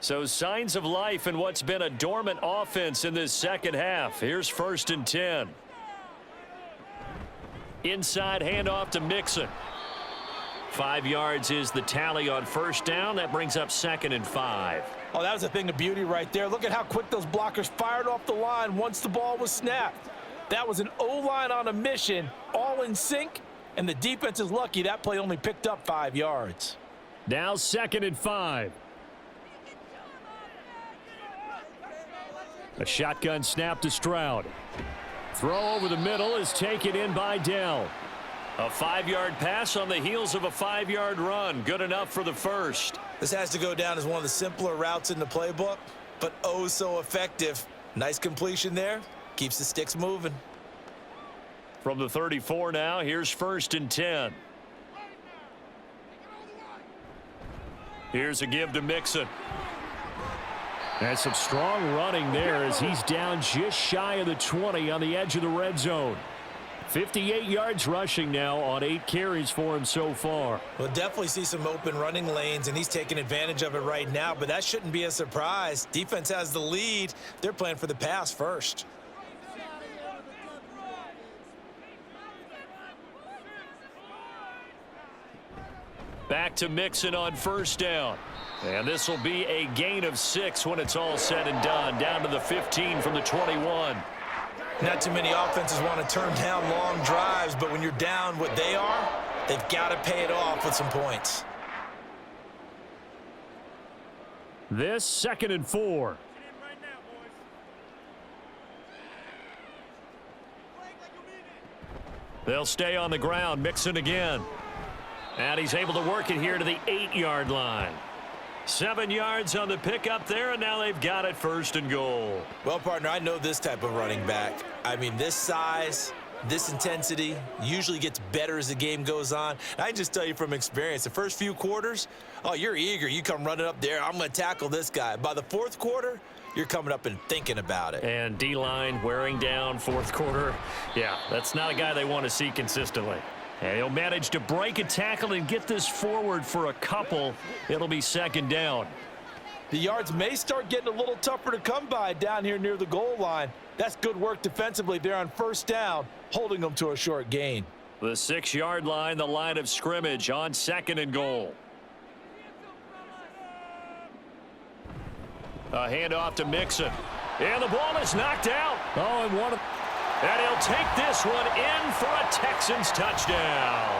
So signs of life in what's been a dormant offense in this second half. Here's 1st and 10. Inside handoff to Mixon. 5 yards is the tally on 1st down. That brings up 2nd and 5. Oh, that was a thing of beauty right there. Look at how quick those blockers fired off the line once the ball was snapped. That was an O-line on a mission, all in sync, and the defense is lucky that play only picked up 5 yards. Now 2nd and 5. A shotgun snap to Stroud. Throw over the middle is taken in by Dell. A 5-yard pass on the heels of a 5-yard run. Good enough for the first. This has to go down as one of the simpler routes in the playbook, but oh so effective. Nice completion there. Keeps the sticks moving. From the 34 now, here's 1st and 10. Here's a give to Mixon. And some strong running there as he's down just shy of the 20 on the edge of the red zone. 58 yards rushing now on 8 carries for him so far. We'll definitely see some open running lanes, and he's taking advantage of it right now, but that shouldn't be a surprise. Defense has the lead. They're playing for the pass first. Back to Mixon on 1st down. And this will be a gain of 6 when it's all said and done. Down to the 15 from the 21. Not too many offenses want to turn down long drives, but when you're down what they are, they've got to pay it off with some points. This 2nd and 4. They'll stay on the ground. Mixon again. And he's able to work it here to the 8-yard line. 7 yards on the pickup there, and now they've got it 1st and goal. Well, partner, I know this type of running back. I mean, this size, this intensity usually gets better as the game goes on. And I can just tell you from experience, the first few quarters, oh, you're eager. You come running up there, I'm going to tackle this guy. By the 4th quarter, you're coming up and thinking about it. And D-line wearing down 4th quarter. Yeah, that's not a guy they want to see consistently. And he'll manage to break a tackle and get this forward for a couple. It'll be 2nd down. The yards may start getting a little tougher to come by down here near the goal line. That's good work defensively there on 1st down, holding them to a short gain. The 6-yard line, the line of scrimmage on 2nd and goal. A handoff to Mixon. And the ball is knocked out. Oh, and one of... And he'll take this one in for a Texans touchdown.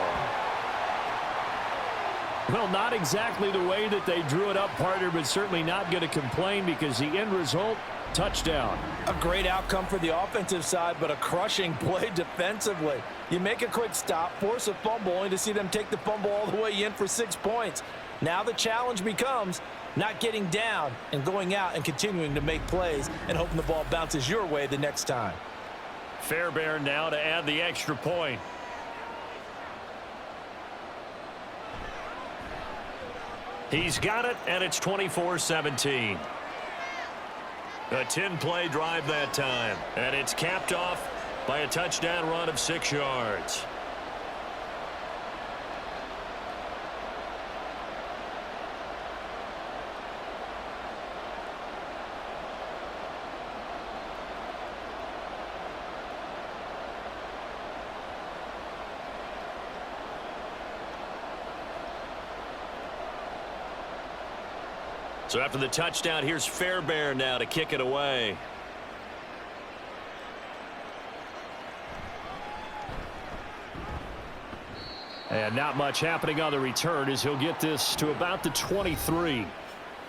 Well, not exactly the way that they drew it up, partner, but certainly not going to complain because the end result, touchdown. A great outcome for the offensive side, but a crushing play defensively. You make a quick stop, force a fumble, only to see them take the fumble all the way in for 6 points. Now the challenge becomes not getting down and going out and continuing to make plays and hoping the ball bounces your way the next time. Fairbairn now to add the extra point. He's got it, and it's 24-17. A 10-play drive that time, and it's capped off by a touchdown run of 6 yards. So after the touchdown, here's Fairbairn now to kick it away. And not much happening on the return as he'll get this to about the 23.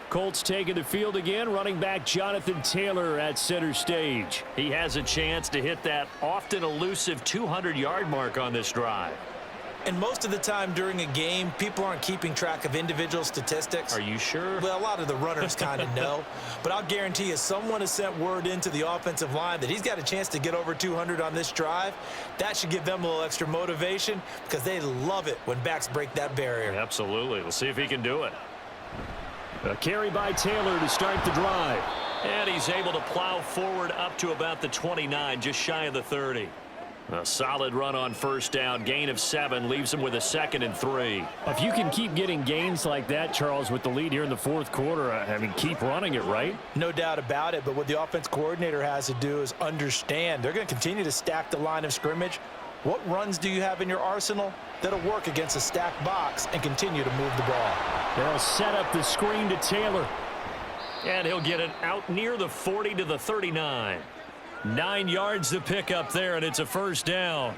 Colts taking the field again. Running back Jonathan Taylor at center stage. He has a chance to hit that often elusive 200-yard mark on this drive. And most of the time during a game, people aren't keeping track of individual statistics. Are you sure? Well, a lot of the runners kind of know. But I'll guarantee you, someone has sent word into the offensive line that he's got a chance to get over 200 on this drive. That should give them a little extra motivation because they love it when backs break that barrier. Absolutely. We'll see if he can do it. A carry by Taylor to start the drive. And he's able to plow forward up to about the 29, just shy of the 30. A solid run on 1st down, gain of 7, leaves him with a 2nd and 3. If you can keep getting gains like that, Charles, with the lead here in the 4th quarter, I mean, keep running it, right? No doubt about it, but what the offense coordinator has to do is understand. They're going to continue to stack the line of scrimmage. What runs do you have in your arsenal that'll work against a stacked box and continue to move the ball? They'll set up the screen to Taylor. And he'll get it out near the 40 to the 39. 9 yards to pick up there, and it's a 1st down.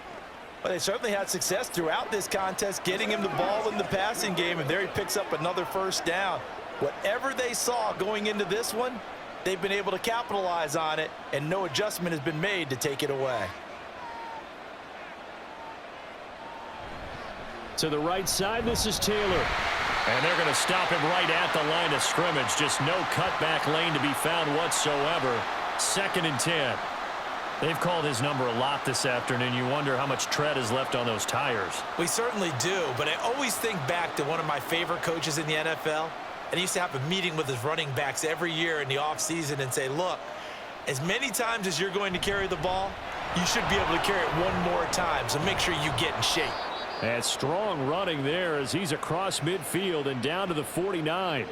Well, they certainly had success throughout this contest, getting him the ball in the passing game, and there he picks up another 1st down. Whatever they saw going into this one, they've been able to capitalize on it, and no adjustment has been made to take it away. To the right side, this is Taylor. And they're going to stop him right at the line of scrimmage. Just no cutback lane to be found whatsoever. 2nd and 10. They've called his number a lot this afternoon. You wonder how much tread is left on those tires. We certainly do, but I always think back to one of my favorite coaches in the NFL, and he used to have a meeting with his running backs every year in the offseason and say, look, as many times as you're going to carry the ball, you should be able to carry it one more time, so make sure you get in shape. And strong running there as he's across midfield and down to the 49.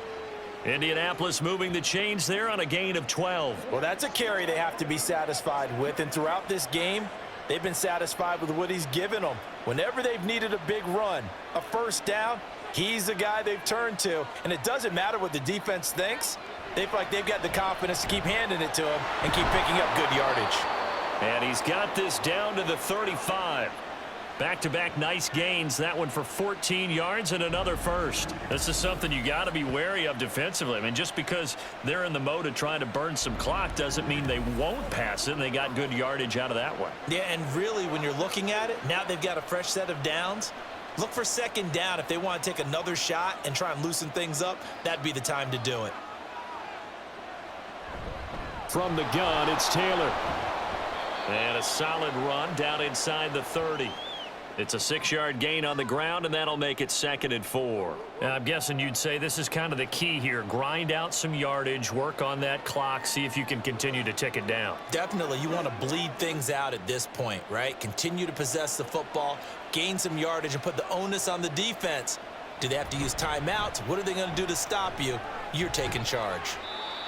Indianapolis moving the chains there on a gain of 12. Well, that's a carry they have to be satisfied with, and throughout this game, they've been satisfied with what he's given them. Whenever they've needed a big run, a 1st down, he's the guy they've turned to, and it doesn't matter what the defense thinks. They feel like they've got the confidence to keep handing it to him and keep picking up good yardage. And he's got this down to the 35. Back-to-back nice gains, that one for 14 yards and another first. This is something you got to be wary of defensively. I mean, just because they're in the mode of trying to burn some clock doesn't mean they won't pass it, and they got good yardage out of that one. Yeah, and really, when you're looking at it, now they've got a fresh set of downs. Look for second down. If they want to take another shot and try and loosen things up, that'd be the time to do it. From the gun, it's Taylor. And a solid run down inside the 30. It's a 6-yard gain on the ground, and that'll make it 2nd and 4. I'm guessing you'd say this is kind of the key here. Grind out some yardage, work on that clock, see if you can continue to tick it down. Definitely, you want to bleed things out at this point, right? Continue to possess the football, gain some yardage, and put the onus on the defense. Do they have to use timeouts? What are they going to do to stop you? You're taking charge.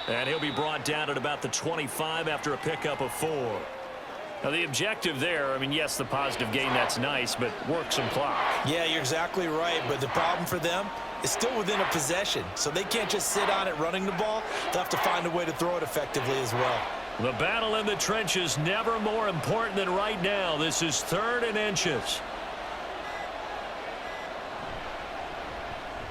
And he'll be brought down at about the 25 after a pickup of 4. Now, the objective there, I mean, yes, the positive gain, that's nice, but work some clock. Yeah, you're exactly right, but the problem for them is still within a possession, so they can't just sit on it running the ball. They'll have to find a way to throw it effectively as well. The battle in the trenches never more important than right now. This is 3rd and inches.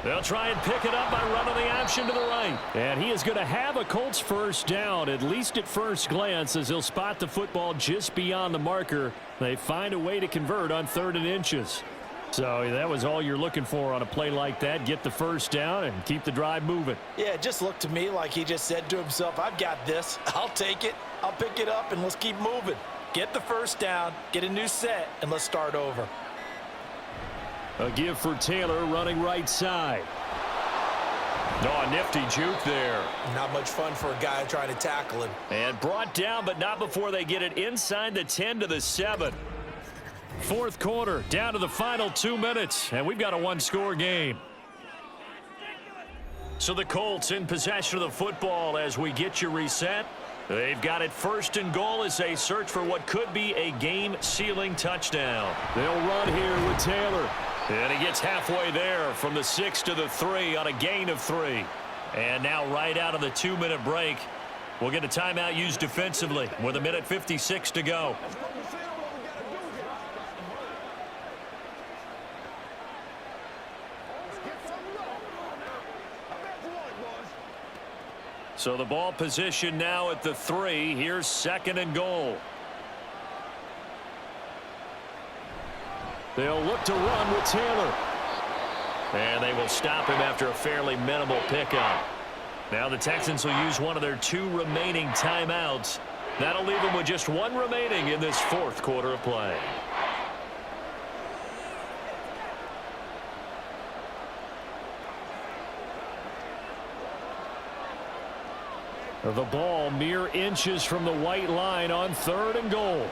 They'll try and pick it up by running the option to the right. And he is going to have a Colts first down, at least at first glance, as he'll spot the football just beyond the marker. They find a way to convert on 3rd and inches. So that was all you're looking for on a play like that. Get the first down and keep the drive moving. Yeah, it just looked to me like he just said to himself, I've got this. I'll take it. I'll pick it up, and let's keep moving. Get the first down, get a new set, and let's start over. A give for Taylor running right side. Oh, a nifty juke there. Not much fun for a guy trying to tackle him. And brought down, but not before they get it inside the 10 to the 7. 4th quarter, down to the final 2 minutes, and we've got a 1-score game. So the Colts in possession of the football as we get you reset. They've got it 1st and goal as they search for what could be a game-sealing touchdown. They'll run here with Taylor. And he gets halfway there from the 6 to the 3 on a gain of 3. And now right out of the 2-minute break, we'll get a timeout used defensively with 1:56 to go. So the ball position now at the 3. Here's 2nd and goal. They'll look to run with Taylor. And they will stop him after a fairly minimal pickup. Now the Texans will use one of their 2 remaining timeouts. That'll leave them with just 1 remaining in this 4th quarter of play. The ball mere inches from the white line on 3rd and goal.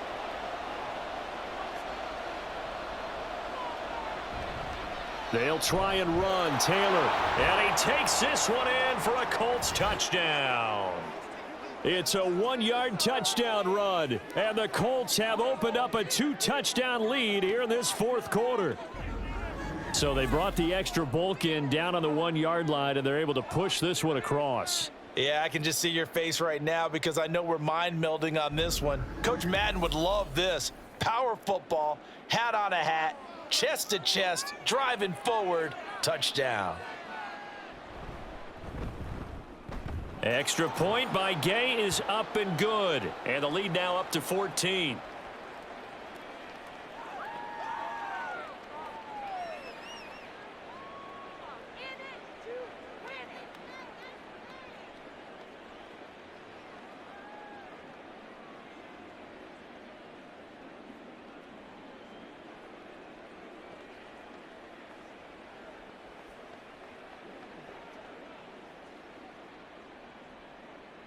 They'll try and run Taylor. And he takes this one in for a Colts touchdown. It's a 1-yard touchdown run. And the Colts have opened up a 2-touchdown lead here in this 4th quarter. So they brought the extra bulk in down on the 1-yard line, and they're able to push this one across. Yeah, I can just see your face right now because I know we're mind melding on this one. Coach Madden would love this. Power football, hat on a hat, chest to chest, driving forward, touchdown. Extra point by Gay is up and good. And the lead now up to 14.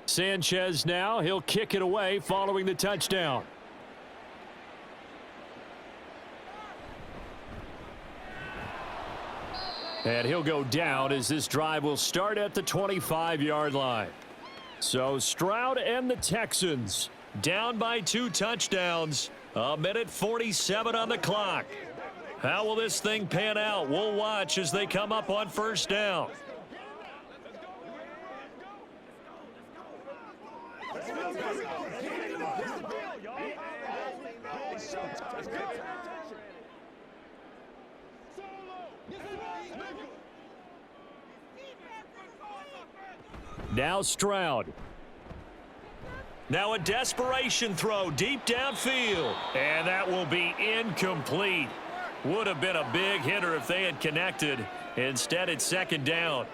Sanchez now, he'll kick it away following the touchdown. And he'll go down as this drive will start at the 25-yard line. So Stroud and the Texans down by 2 touchdowns. 1:47 on the clock. How will this thing pan out? We'll watch as they come up on 1st down. Now Stroud. Now a desperation throw deep downfield. And that will be incomplete. Would have been a big hitter if they had connected. Instead, it's second down.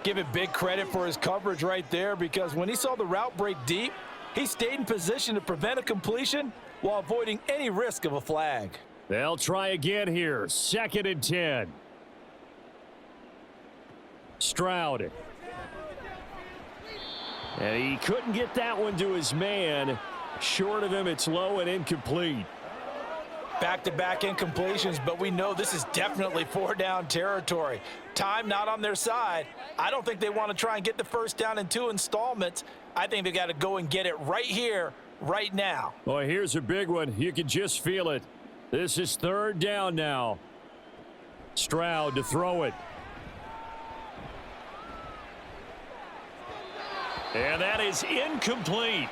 Give it big credit for his coverage right there, because when he saw the route break deep, he stayed in position to prevent a completion while avoiding any risk of a flag. They'll try again here. 2nd and 10. Stroud. And he couldn't get that one to his man. Short of him, it's low and incomplete. Back-to-back incompletions, but we know this is definitely 4-down territory. Time not on their side. I don't think they want to try and get the first down in 2 installments. I think they got to go and get it right here, right now. Boy, here's a big one. You can just feel it. This is 3rd down now. Stroud to throw it. And that is incomplete.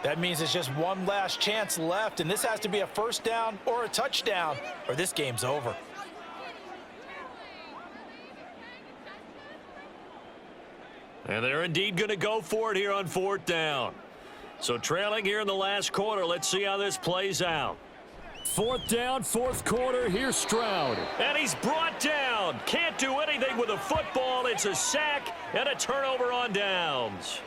That means it's just one last chance left, and this has to be a first down or a touchdown, or this game's over. And they're indeed going to go for it here on 4th down. So trailing here in the last quarter. Let's see how this plays out. 4th down, 4th quarter. Here's Stroud. And he's brought down. Can't do anything with a football. It's a sack and a turnover on downs.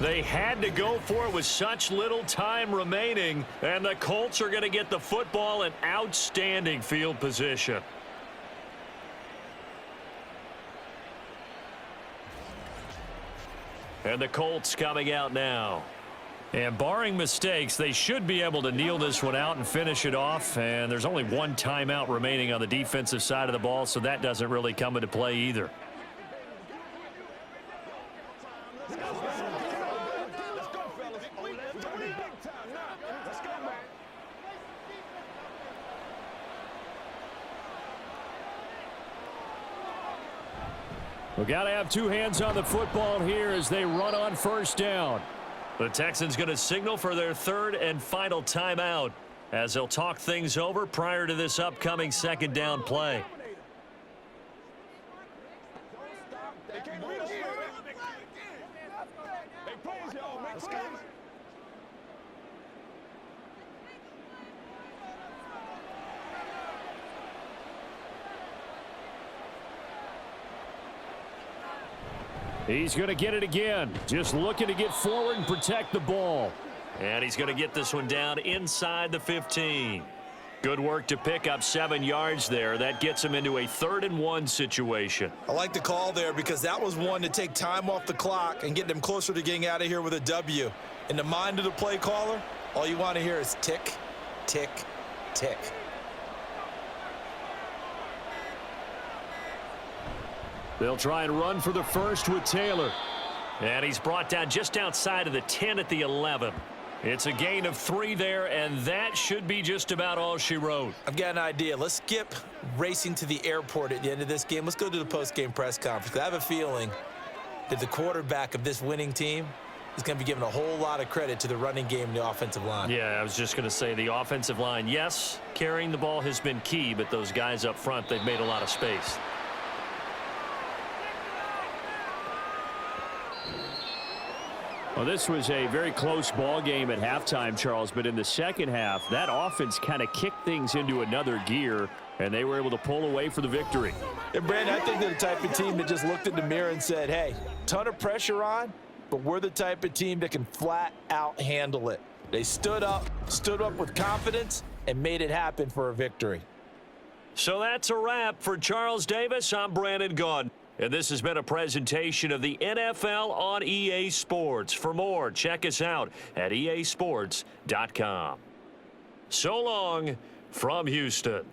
They had to go for it with such little time remaining. And the Colts are going to get the football in outstanding field position. And the Colts coming out now. And barring mistakes, they should be able to kneel this one out and finish it off. And there's only one timeout remaining on the defensive side of the ball, so that doesn't really come into play either. We've got to have 2 hands on the football here as they run on 1st down. The Texans going to signal for their 3rd and final timeout as they'll talk things over prior to this upcoming 2nd down play. He's going to get it again. Just looking to get forward and protect the ball. And he's going to get this one down inside the 15. Good work to pick up 7 yards there. That gets him into a 3rd and 1 situation. I like the call there because that was one to take time off the clock and get them closer to getting out of here with a W. In the mind of the play caller, all you want to hear is tick, tick, tick. They'll try and run for the first with Taylor. And he's brought down just outside of the 10 at the 11. It's a gain of 3 there, and that should be just about all she wrote. I've got an idea. Let's skip racing to the airport at the end of this game. Let's go to the post-game press conference. I have a feeling that the quarterback of this winning team is going to be given a whole lot of credit to the running game and the offensive line. Yeah, I was just going to say the offensive line, yes, carrying the ball has been key, but those guys up front, they've made a lot of space. Well, this was a very close ball game at halftime, Charles, but in the second half, that offense kind of kicked things into another gear, and they were able to pull away for the victory. And, Brandon, I think they're the type of team that just looked in the mirror and said, hey, ton of pressure on, but we're the type of team that can flat out handle it. They stood up with confidence, and made it happen for a victory. So that's a wrap for Charles Davis. I'm Brandon Gaudin. And this has been a presentation of the NFL on EA Sports. For more, check us out at easports.com. So long from Houston.